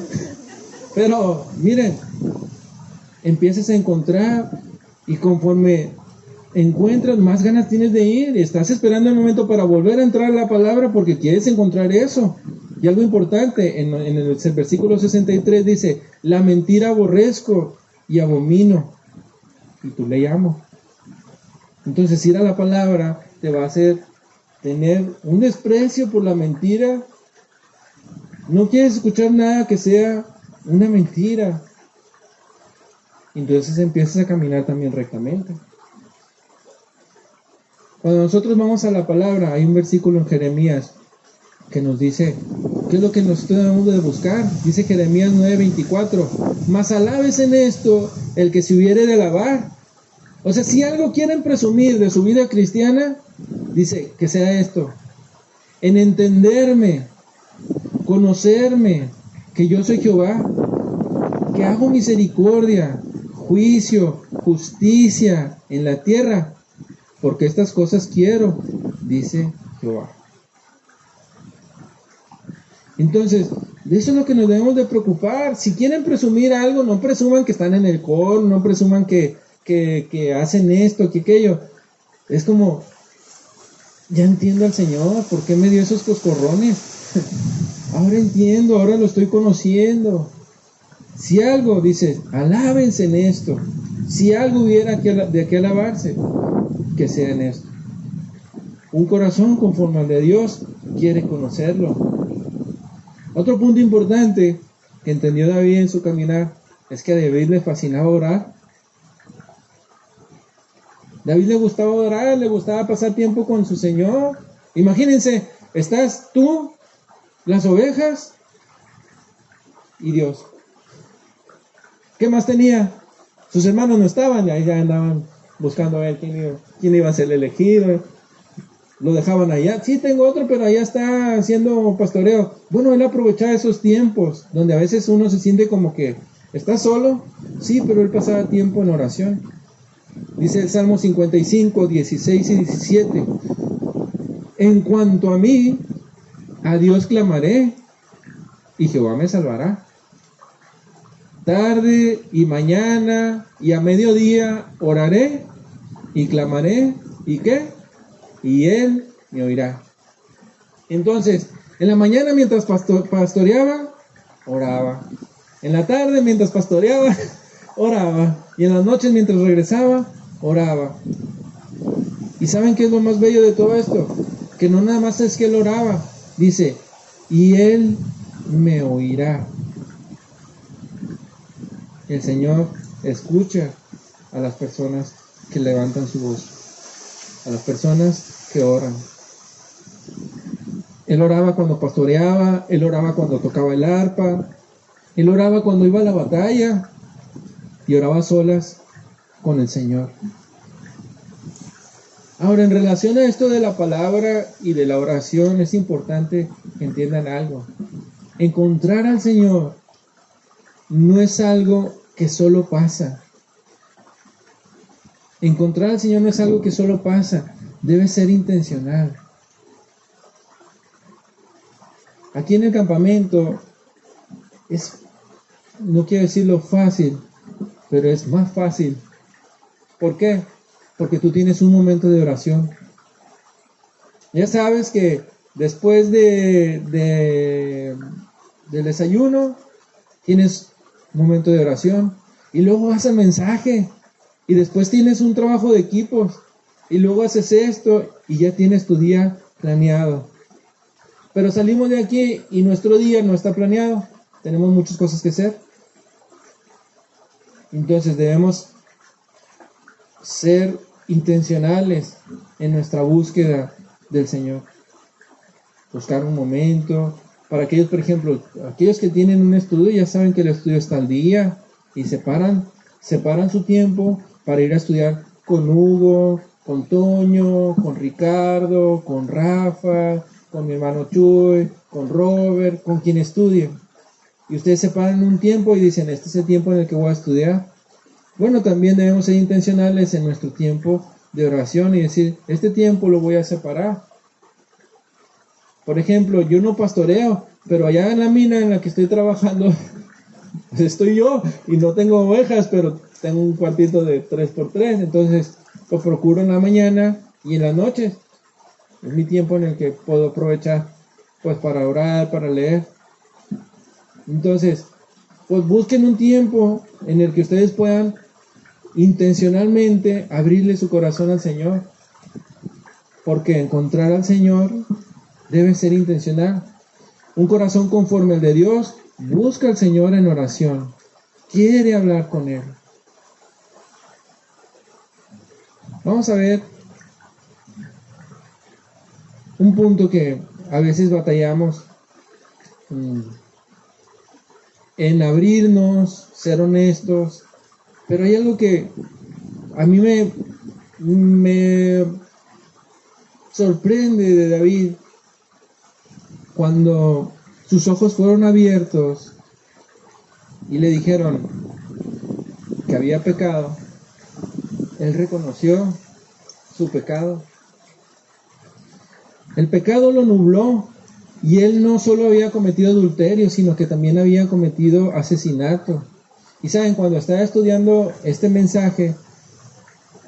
Pero miren, empiezas a encontrar y conforme encuentras, más ganas tienes de ir. Estás esperando el momento para volver a entrar a la palabra porque quieres encontrar eso. Y algo importante, en el versículo 63 dice, la mentira aborrezco y abomino, y tu ley amo. Entonces ir a la palabra te va a hacer tener un desprecio por la mentira. No quieres escuchar nada que sea una mentira. Entonces empiezas a caminar también rectamente. Cuando nosotros vamos a la palabra, hay un versículo en Jeremías que nos dice, ¿qué es lo que nosotros debemos de buscar? Dice Jeremías 9:24, mas alabes en esto el que se hubiere de alabar. O sea, si algo quieren presumir de su vida cristiana, dice que sea esto: en entenderme, conocerme, que yo soy Jehová, que hago misericordia, juicio, justicia en la tierra, porque estas cosas quiero, dice Jehová. Entonces, de eso es lo que nos debemos de preocupar. Si quieren presumir algo, no presuman que están en el coro, no presuman que hacen esto, que aquello. Es como, ya entiendo al Señor, ¿por qué me dio esos coscorrones? Ahora entiendo, ahora lo estoy conociendo. Si algo, dice, alábense en esto. Si algo hubiera de qué alabarse, que sea en esto. Un corazón conforme al de Dios quiere conocerlo. Otro punto importante que entendió David en su caminar es que a David le fascinaba orar. David le gustaba orar, le gustaba pasar tiempo con su Señor. Imagínense, estás tú, las ovejas y Dios. ¿Qué más tenía? Sus hermanos no estaban, y ahí ya andaban buscando a ver quién iba a ser el elegido. Lo dejaban allá. Sí, tengo otro, pero allá está haciendo pastoreo. Bueno, él aprovechaba esos tiempos donde a veces uno se siente como que está solo. Sí, pero él pasaba tiempo en oración. Dice el Salmo 55, 16 y 17. En cuanto a mí, a Dios clamaré, y Jehová me salvará. Tarde y mañana y a mediodía oraré y clamaré. ¿Y qué? Y Él me oirá. Entonces, en la mañana mientras pastoreaba, oraba. En la tarde mientras pastoreaba, oraba. Y en las noches mientras regresaba, oraba. ¿Y saben qué es lo más bello de todo esto? Que no nada más es que él oraba. Dice, y Él me oirá. El Señor escucha a las personas que levantan su voz, a las personas que oran. Él oraba cuando pastoreaba, él oraba cuando tocaba el arpa, él oraba cuando iba a la batalla y oraba a solas con el Señor. Ahora, en relación a esto de la palabra y de la oración, es importante que entiendan algo. Encontrar al Señor no es algo que solo pasa. Encontrar al Señor no es algo que solo pasa, debe ser intencional. Aquí en el campamento no quiero decirlo fácil, pero es más fácil. ¿Por qué? Porque tú tienes un momento de oración. Ya sabes que después del desayuno tienes un momento de oración y luego vas al mensaje y después tienes un trabajo de equipos y luego haces esto y ya tienes tu día planeado. Pero salimos de aquí y nuestro día no está planeado. Tenemos muchas cosas que hacer. Entonces debemos ser intencionales en nuestra búsqueda del Señor. Buscar un momento. Para aquellos, por ejemplo, aquellos que tienen un estudio, ya saben que el estudio está al día y separan su tiempo para ir a estudiar con Hugo, con Toño, con Ricardo, con Rafa, con mi hermano Chuy, con Robert, con quien estudie. Y ustedes separan un tiempo y dicen, este es el tiempo en el que voy a estudiar. Bueno, también debemos ser intencionales en nuestro tiempo de oración y decir, este tiempo lo voy a separar. Por ejemplo, yo no pastoreo, pero allá en la mina en la que estoy trabajando, pues estoy yo y no tengo ovejas, pero tengo un cuartito de 3x3, entonces lo procuro en la mañana y en las noches. Es mi tiempo en el que puedo aprovechar pues para orar, para leer. Entonces, pues busquen un tiempo en el que ustedes puedan intencionalmente abrirle su corazón al Señor, porque encontrar al Señor debe ser intencional. Un corazón conforme al de Dios busca al Señor en oración, quiere hablar con Él. Vamos a ver un punto que a veces batallamos en abrirnos, ser honestos, pero hay algo que a mí me sorprende de David. Cuando sus ojos fueron abiertos y le dijeron que había pecado, él reconoció su pecado. El pecado lo nubló y él no solo había cometido adulterio, sino que también había cometido asesinato. Y saben, cuando estaba estudiando este mensaje,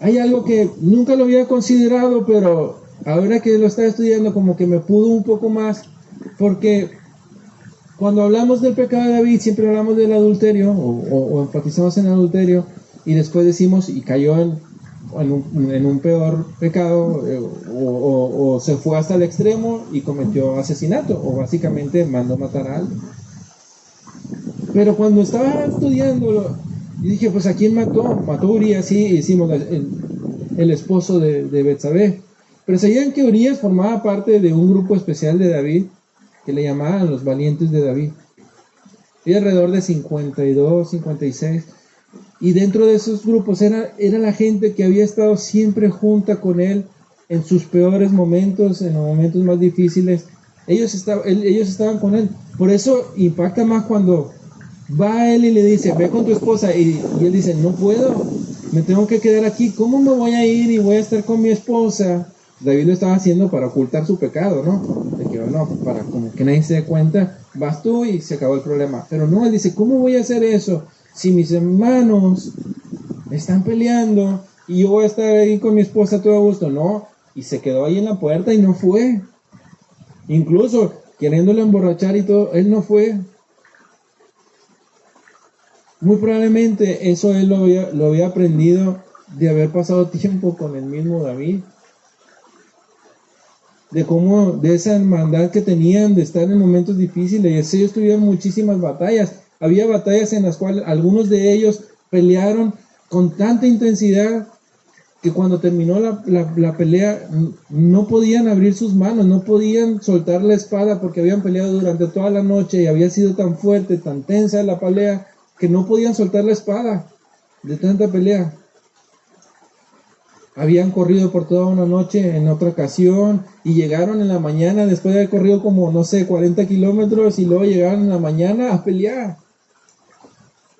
hay algo que nunca lo había considerado, pero ahora que lo estaba estudiando como que me pudo un poco más, porque cuando hablamos del pecado de David siempre hablamos del adulterio o enfatizamos en el adulterio y después decimos y cayó en un peor pecado o se fue hasta el extremo y cometió asesinato o básicamente mandó matar a alguien. Pero cuando estaba estudiándolo, dije, pues ¿a quién mató? Mató a Urías, sí, hicimos el esposo de Betsabé. Pero sabían que Urías formaba parte de un grupo especial de David que le llamaban los valientes de David. Y alrededor de 52, 56. Y dentro de esos grupos era la gente que había estado siempre junta con él en sus peores momentos, en los momentos más difíciles. Ellos estaban con él. Por eso impacta más cuando va él y le dice, ve con tu esposa. Y él dice, no puedo, me tengo que quedar aquí. ¿Cómo me voy a ir y voy a estar con mi esposa? David lo estaba haciendo para ocultar su pecado, ¿no? De que no, para como que nadie se dé cuenta, vas tú y se acabó el problema. Pero no, él dice, ¿cómo voy a hacer eso? Si mis hermanos están peleando y yo voy a estar ahí con mi esposa todo a gusto. No, y se quedó ahí en la puerta y no fue. Incluso queriéndole emborrachar y todo, él no fue. Muy probablemente eso él lo había aprendido de haber pasado tiempo con el mismo David. de cómo, de esa hermandad que tenían de estar en momentos difíciles. Ellos tuvieron muchísimas batallas. Había batallas en las cuales algunos de ellos pelearon con tanta intensidad que cuando terminó la pelea no podían abrir sus manos, no podían soltar la espada porque habían peleado durante toda la noche y había sido tan fuerte, tan tensa la pelea, que no podían soltar la espada de tanta pelea. Habían corrido por toda una noche en otra ocasión y llegaron en la mañana después de haber corrido como, no sé, 40 kilómetros y luego llegaron en la mañana a pelear.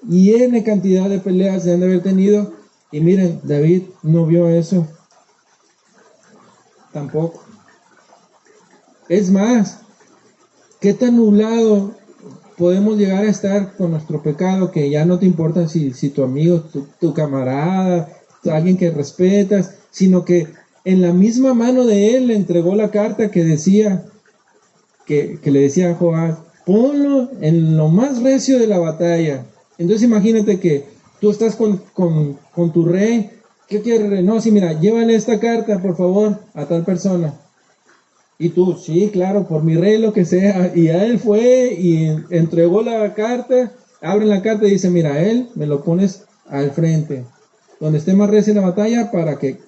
Y N cantidad de peleas se han de haber tenido. Y miren, David no vio eso. Tampoco. Es más, ¿qué tan nublado podemos llegar a estar con nuestro pecado que ya no te importa si tu amigo, tu camarada, alguien que respetas, sino que en la misma mano de él le entregó la carta que decía, que le decía a Joab, ponlo en lo más recio de la batalla. Entonces imagínate que tú estás con tu rey. ¿Qué quiere? No, sí, mira, llévale esta carta, por favor, a tal persona. Y tú, sí, claro, por mi rey, lo que sea. Y a él fue y entregó la carta, abre la carta y dice, mira, a él me lo pones al frente, donde esté más recia la batalla, para que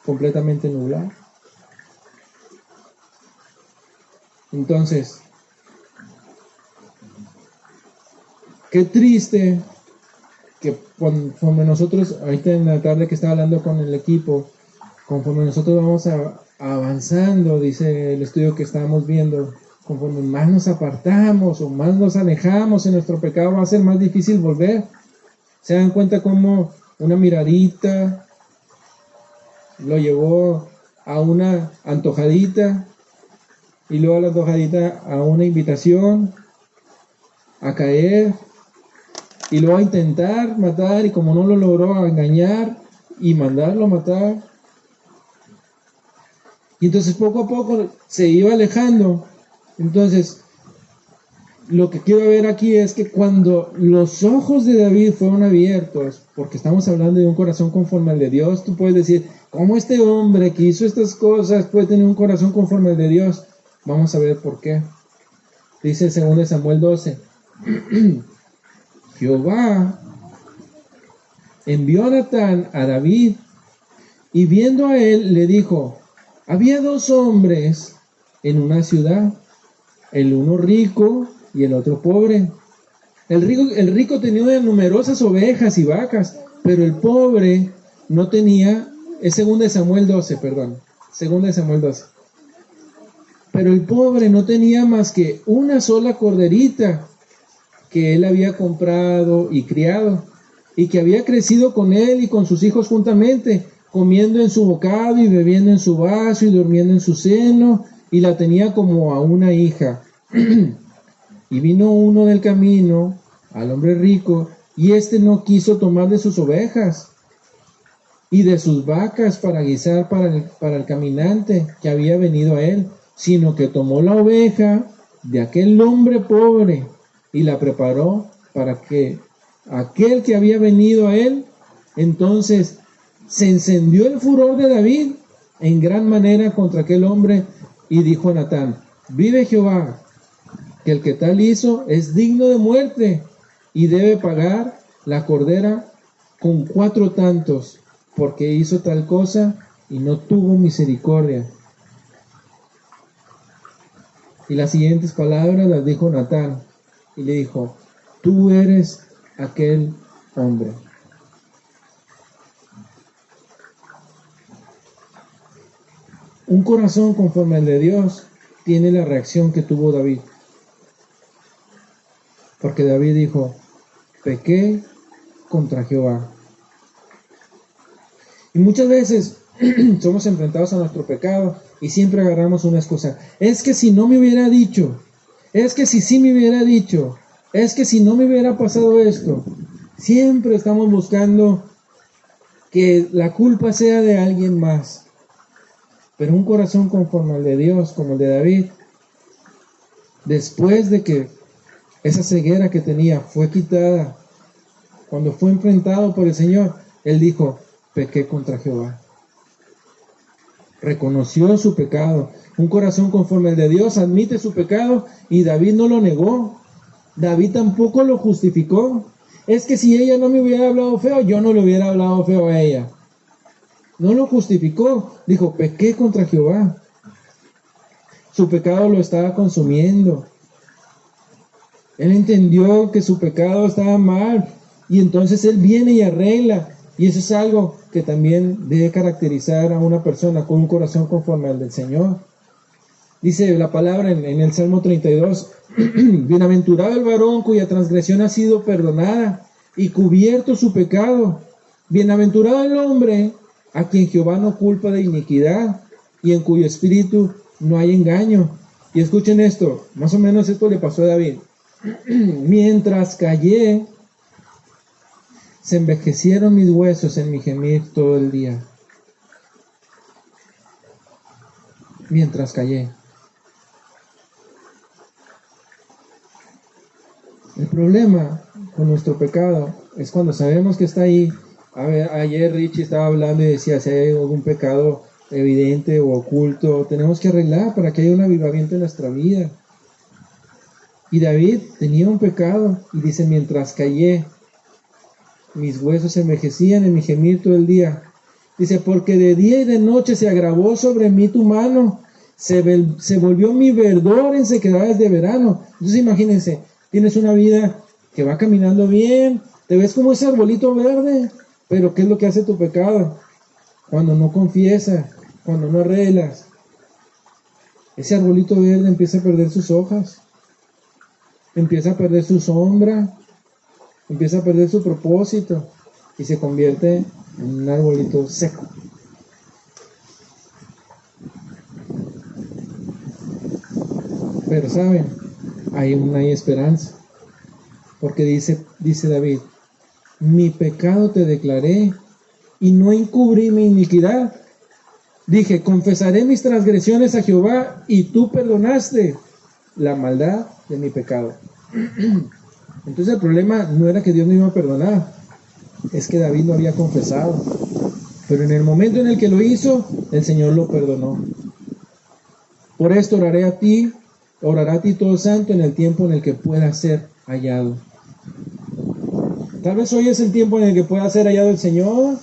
completamente nublado. Entonces, qué triste que conforme nosotros, ahorita en la tarde que estaba hablando con el equipo, conforme nosotros vamos avanzando, dice el estudio que estábamos viendo, conforme más nos apartamos o más nos alejamos en nuestro pecado, va a ser más difícil volver. Se dan cuenta cómo una miradita lo llevó a una antojadita, y luego a la antojadita a una invitación a caer, y luego a intentar matar, y como no lo logró, a engañar y mandarlo a matar. Y entonces poco a poco se iba alejando. Entonces, lo que quiero ver aquí es que cuando los ojos de David fueron abiertos, porque estamos hablando de un corazón conforme al de Dios, tú puedes decir, ¿cómo este hombre que hizo estas cosas puede tener un corazón conforme al de Dios? Vamos a ver por qué. Dice el 2 Samuel 12, Jehová envió a Natán a David, y viendo a él le dijo, había dos hombres en una ciudad, el uno rico y el otro pobre. El rico tenía numerosas ovejas y vacas, pero el pobre no tenía, es 2 Samuel 12, perdón, 2 Samuel 12. Pero el pobre no tenía más que una sola corderita que él había comprado y criado, y que había crecido con él y con sus hijos juntamente, comiendo en su bocado y bebiendo en su vaso y durmiendo en su seno, y la tenía como a una hija. Y vino uno del camino al hombre rico, y éste no quiso tomar de sus ovejas y de sus vacas para guisar para el caminante que había venido a él, sino que tomó la oveja de aquel hombre pobre y la preparó para que aquel que había venido a él. Entonces se encendió el furor de David en gran manera contra aquel hombre, y dijo a Natán, vive Jehová, que el que tal hizo es digno de muerte, y debe pagar la cordera con 4 tantos, porque hizo tal cosa y no tuvo misericordia. Y las siguientes palabras las dijo Natán, y le dijo, tú eres aquel hombre. Un corazón conforme al de Dios tiene la reacción que tuvo David. Porque David dijo, pequé contra Jehová. Y muchas veces somos enfrentados a nuestro pecado y siempre agarramos una excusa. Es que si no me hubiera dicho, es que si sí me hubiera dicho, es que si no me hubiera pasado esto. Siempre estamos buscando que la culpa sea de alguien más. Pero un corazón conforme al de Dios, como el de David, después de que esa ceguera que tenía fue quitada, cuando fue enfrentado por el Señor, él dijo, pequé contra Jehová. reconoció su pecado. Un corazón conforme al de Dios admite su pecado y David no lo negó. David tampoco lo justificó. Es que si ella no me hubiera hablado feo, yo no le hubiera hablado feo a ella. No lo justificó. Dijo, pequé contra Jehová. Su pecado lo estaba consumiendo. Él entendió que su pecado estaba mal y entonces él viene y arregla. Y eso es algo que también debe caracterizar a una persona con un corazón conforme al del Señor. Dice la palabra en el Salmo 32, bienaventurado el varón cuya transgresión ha sido perdonada y cubierto su pecado. Bienaventurado el hombre a quien Jehová no culpa de iniquidad y en cuyo espíritu no hay engaño. Y escuchen esto, más o menos esto le pasó a David. Mientras callé, se envejecieron mis huesos en mi gemir todo el día. Mientras callé. El problema con nuestro pecado es cuando sabemos que está ahí. A ver, ayer Richie estaba hablando y decía, si hay algún pecado evidente o oculto, tenemos que arreglar para que haya un avivamiento en nuestra vida. Y David tenía un pecado y dice, mientras callé, mis huesos se envejecían en mi gemir todo el día. Dice, porque de día y de noche se agravó sobre mí tu mano, se volvió mi verdor en sequedades de verano. Entonces imagínense, tienes una vida que va caminando bien, te ves como ese arbolito verde, pero ¿qué es lo que hace tu pecado? Cuando no confiesas, cuando no arreglas, ese arbolito verde empieza a perder sus hojas, empieza a perder su sombra, empieza a perder su propósito y se convierte en un arbolito seco. Pero saben, hay esperanza, porque dice David, mi pecado te declaré y no encubrí mi iniquidad. Dije, confesaré mis transgresiones a Jehová y tú perdonaste la maldad de mi pecado. Entonces el problema no era que Dios no iba a perdonar, es que David lo había confesado. Pero en el momento en el que lo hizo, el Señor lo perdonó. Por esto orará a ti todo santo en el tiempo en el que pueda ser hallado. Tal vez hoy es el tiempo en el que pueda ser hallado el Señor.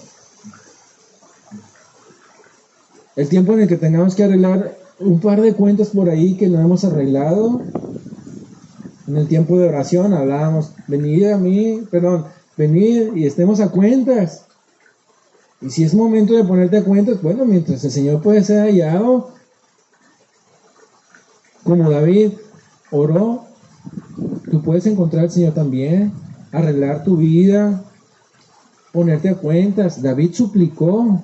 El tiempo en el que tengamos que arreglar un par de cuentas por ahí que no hemos arreglado. En el tiempo de oración hablábamos, venid y estemos a cuentas. Y si es momento de ponerte a cuentas, bueno, mientras el Señor puede ser hallado, como David oró, tú puedes encontrar al Señor también, arreglar tu vida, ponerte a cuentas. David suplicó.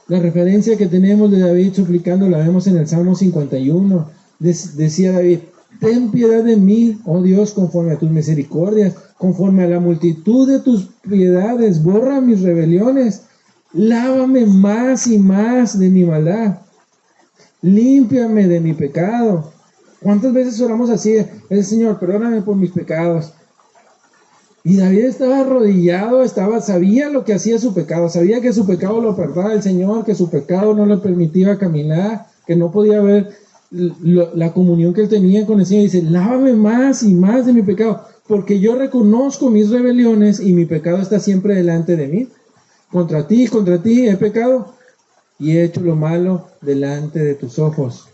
La referencia que tenemos de David suplicando la vemos en el Salmo 51. Decía David, ten piedad de mí, oh Dios, conforme a tus misericordias, conforme a la multitud de tus piedades, borra mis rebeliones, lávame más y más de mi maldad, límpiame de mi pecado. ¿Cuántas veces oramos así? Señor, perdóname por mis pecados. Y David estaba arrodillado, sabía lo que hacía su pecado, sabía que su pecado lo apartaba del Señor, que su pecado no le permitía caminar, que no podía ver la comunión que él tenía con el Señor. Dice, lávame más y más de mi pecado, porque yo reconozco mis rebeliones y mi pecado está siempre delante de mí. Contra ti he pecado y he hecho lo malo delante de tus ojos.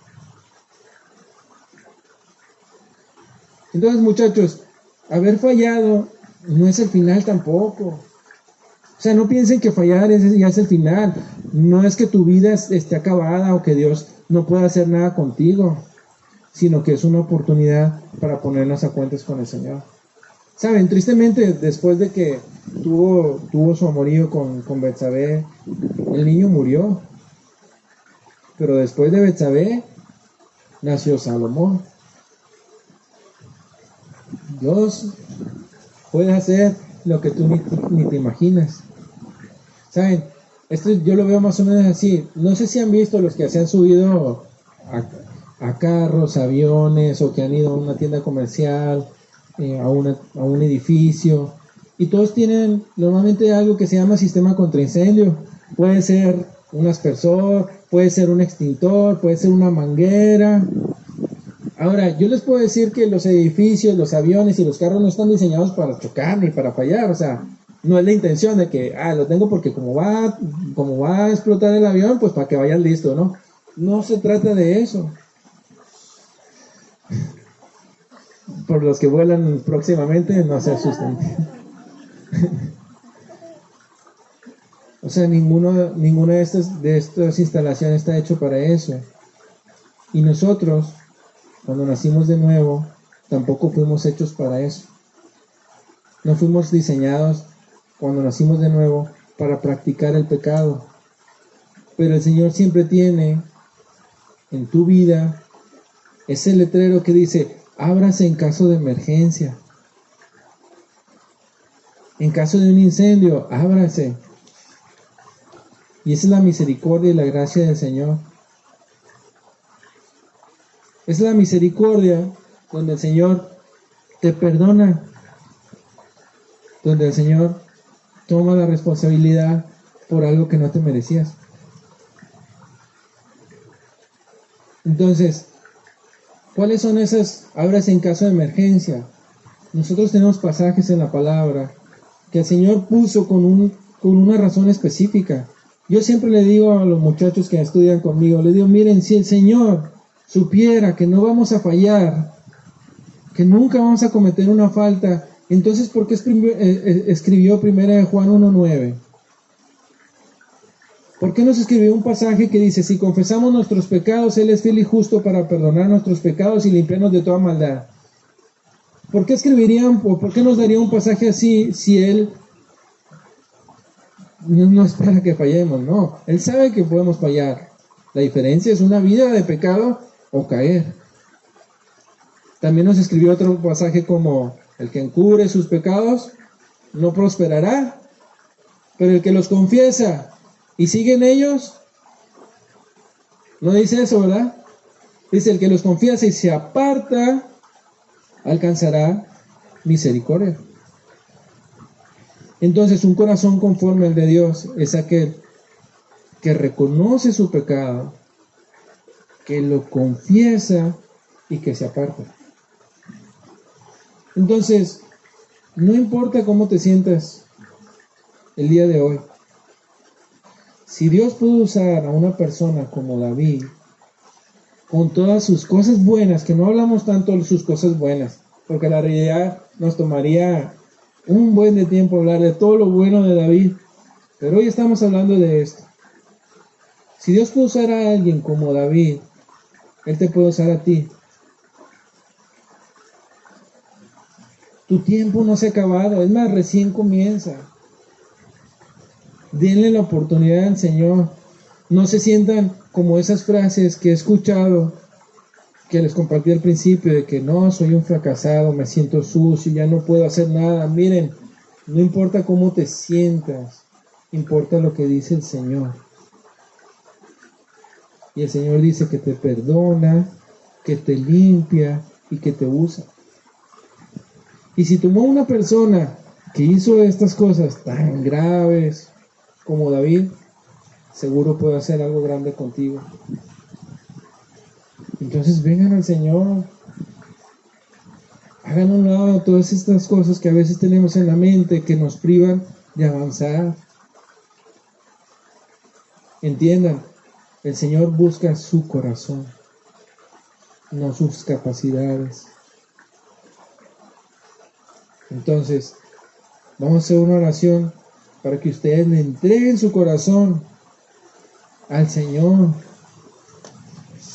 Entonces, muchachos, haber fallado no es el final tampoco. O sea, no piensen que fallar ya es el final. No es que tu vida esté acabada o que Dios no pueda hacer nada contigo, sino que es una oportunidad para ponernos a cuentas con el Señor. Saben, tristemente, después de que tuvo su amorío con Betsabé, el niño murió. Pero después de Betsabé nació Salomón. Dios puede hacer lo que tú ni te imaginas. ¿Saben? Esto yo lo veo más o menos así. No sé si han visto los que se han subido a carros, aviones, o que han ido a una tienda comercial, a un edificio. Y todos tienen normalmente algo que se llama sistema contra incendio. Puede ser un aspersor, puede ser un extintor, puede ser una manguera. Ahora, yo les puedo decir que los edificios, los aviones y los carros no están diseñados para chocar ni para fallar, o sea, no es la intención de que, lo tengo porque como va a explotar el avión, pues para que vayan listo, ¿no? No se trata de eso. Por los que vuelan próximamente, no se asusten. O sea, ninguna de estas instalaciones está hecho para eso. Y nosotros, cuando nacimos de nuevo, tampoco fuimos hechos para eso. No fuimos diseñados cuando nacimos de nuevo para practicar el pecado. Pero el Señor siempre tiene en tu vida ese letrero que dice, ábrase en caso de emergencia. En caso de un incendio, ábrase. Y esa es la misericordia y la gracia del Señor. Es la misericordia donde el Señor te perdona, donde el Señor toma la responsabilidad por algo que no te merecías. Entonces, ¿cuáles son esas ábrase en caso de emergencia? Nosotros tenemos pasajes en la palabra que el Señor puso con una razón específica. Yo siempre le digo a los muchachos que estudian conmigo, les digo, miren, si el Señor supiera que no vamos a fallar, que nunca vamos a cometer una falta, entonces ¿por qué escribió 1 Juan 1:9? ¿Por qué nos escribió un pasaje que dice, si confesamos nuestros pecados, Él es fiel y justo para perdonar nuestros pecados y limpiarnos de toda maldad? ¿Por qué escribirían o por qué nos daría un pasaje así si Él no espera que fallemos? No, Él sabe que podemos fallar. La diferencia es una vida de pecado o caer. También nos escribió otro pasaje como, el que encubre sus pecados no prosperará, pero el que los confiesa y sigue en ellos, no dice eso, ¿verdad? Dice, el que los confiesa y se aparta, alcanzará misericordia. Entonces, un corazón conforme al de Dios es aquel que reconoce su pecado, que lo confiesa y que se aparta. Entonces, no importa cómo te sientas el día de hoy, si Dios pudo usar a una persona como David, con todas sus cosas buenas, que no hablamos tanto de sus cosas buenas, porque la realidad nos tomaría un buen de tiempo hablar de todo lo bueno de David, pero hoy estamos hablando de esto. Si Dios puede usar a alguien como David, Él te puede usar a ti. Tu tiempo no se ha acabado, es más, recién comienza. Denle la oportunidad al Señor. No se sientan como esas frases que he escuchado, que les compartí al principio, de que no, soy un fracasado, me siento sucio, ya no puedo hacer nada. Miren, no importa cómo te sientas, importa lo que dice el Señor. Y el Señor dice que te perdona, que te limpia y que te usa. Y si tomó una persona que hizo estas cosas tan graves como David, seguro puede hacer algo grande contigo. Entonces vengan al Señor. Hagan a un lado todas estas cosas que a veces tenemos en la mente que nos privan de avanzar. Entiendan, el Señor busca su corazón, no sus capacidades. Entonces, vamos a hacer una oración para que ustedes le entreguen su corazón al Señor,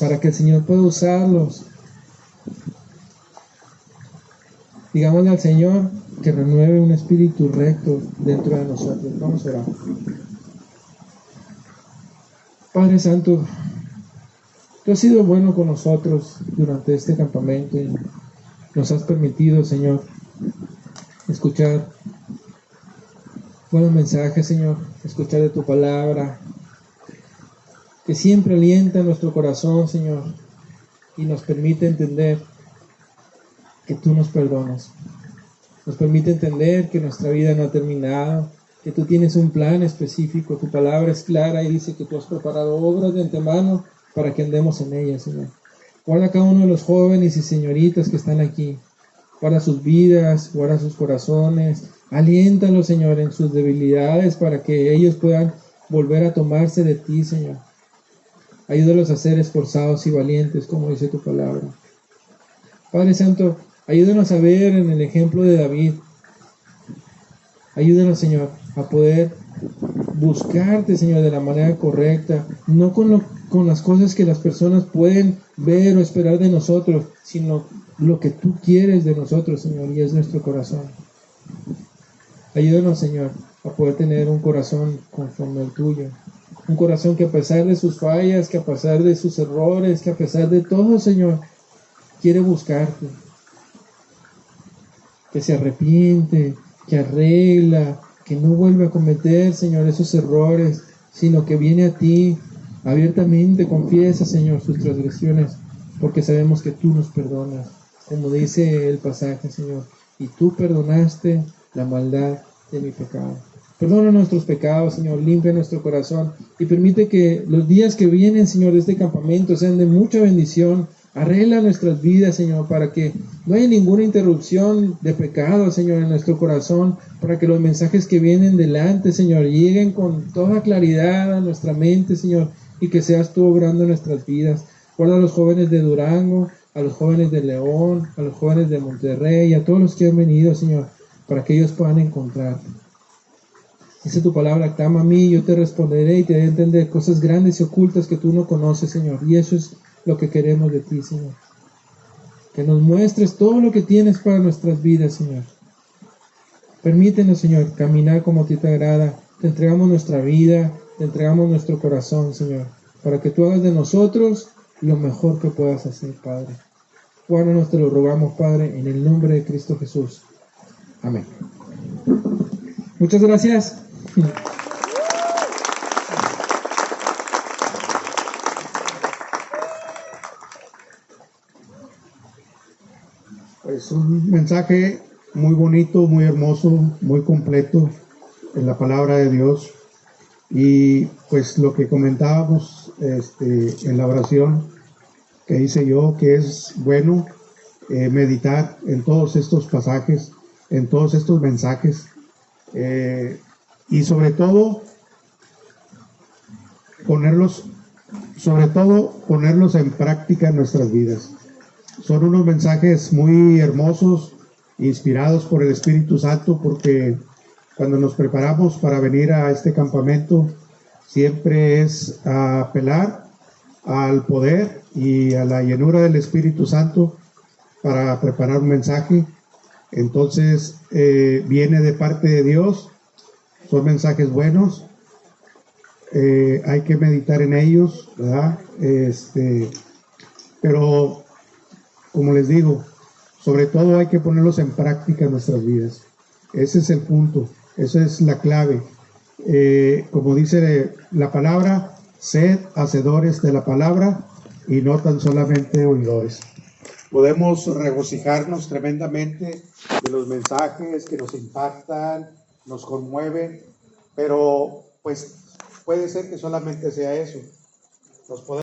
para que el Señor pueda usarlos. Digámosle al Señor que renueve un espíritu recto dentro de nosotros. Vamos a orar. Padre Santo, Tú has sido bueno con nosotros durante este campamento y nos has permitido, Señor, escuchar buenos mensajes, Señor, escuchar de tu palabra, que siempre alienta nuestro corazón, Señor, y nos permite entender que tú nos perdonas. Nos permite entender que nuestra vida no ha terminado, que tú tienes un plan específico, tu palabra es clara y dice que tú has preparado obras de antemano para que andemos en ellas, Señor. Guarda a cada uno de los jóvenes y señoritas que están aquí. Guarda sus vidas, guarda sus corazones. Aliéntalos, Señor, en sus debilidades para que ellos puedan volver a tomarse de ti, Señor. Ayúdalos a ser esforzados y valientes, como dice tu palabra. Padre Santo, ayúdanos a ver en el ejemplo de David. Ayúdanos, Señor, a poder buscarte, Señor, de la manera correcta, no con las cosas que las personas pueden ver o esperar de nosotros, sino lo que tú quieres de nosotros, Señor, y es nuestro corazón. Ayúdanos, Señor, a poder tener un corazón conforme al tuyo. Un corazón que a pesar de sus fallas, que a pesar de sus errores, que a pesar de todo, Señor, quiere buscarte. Que se arrepiente, que arregla, que no vuelve a cometer, Señor, esos errores, sino que viene a ti abiertamente, confiesa, Señor, sus transgresiones, porque sabemos que tú nos perdonas, como dice el pasaje, Señor, y tú perdonaste la maldad de mi pecado. Perdona nuestros pecados, Señor, limpia nuestro corazón y permite que los días que vienen, Señor, de este campamento sean de mucha bendición. Arregla nuestras vidas, Señor, para que no haya ninguna interrupción de pecado, Señor, en nuestro corazón, para que los mensajes que vienen delante, Señor, lleguen con toda claridad a nuestra mente, Señor, y que seas tú obrando en nuestras vidas. Guarda a los jóvenes de Durango, a los jóvenes de León, a los jóvenes de Monterrey, a todos los que han venido, Señor, para que ellos puedan encontrarte. Dice tu palabra, clama a mí, yo te responderé y te daré a entender cosas grandes y ocultas que tú no conoces, Señor. Y eso es lo que queremos de ti, Señor. Que nos muestres todo lo que tienes para nuestras vidas, Señor. Permítenos, Señor, caminar como a ti te agrada. Te entregamos nuestra vida, te entregamos nuestro corazón, Señor, para que tú hagas de nosotros lo mejor que puedas hacer, Padre. Guárdanos, te lo rogamos, Padre, en el nombre de Cristo Jesús. Amén. Muchas gracias. Pues un mensaje muy bonito, muy hermoso, muy completo en la palabra de Dios. Y pues lo que comentábamos en la oración que hice yo, que es bueno meditar en todos estos pasajes, en todos estos mensajes, y sobre todo ponerlos en práctica en nuestras vidas. Son unos mensajes muy hermosos, inspirados por el Espíritu Santo, porque cuando nos preparamos para venir a este campamento, siempre es a apelar al poder y a la llenura del Espíritu Santo para preparar un mensaje. Entonces viene de parte de Dios, son mensajes buenos, hay que meditar en ellos, ¿verdad? Pero como les digo, sobre todo hay que ponerlos en práctica en nuestras vidas. Ese es el punto, esa es la clave. Como dice la palabra, sed hacedores de la palabra y no tan solamente oidores. Podemos regocijarnos tremendamente de los mensajes que nos impactan, nos conmueven, pero pues puede ser que solamente sea eso. Nos podemos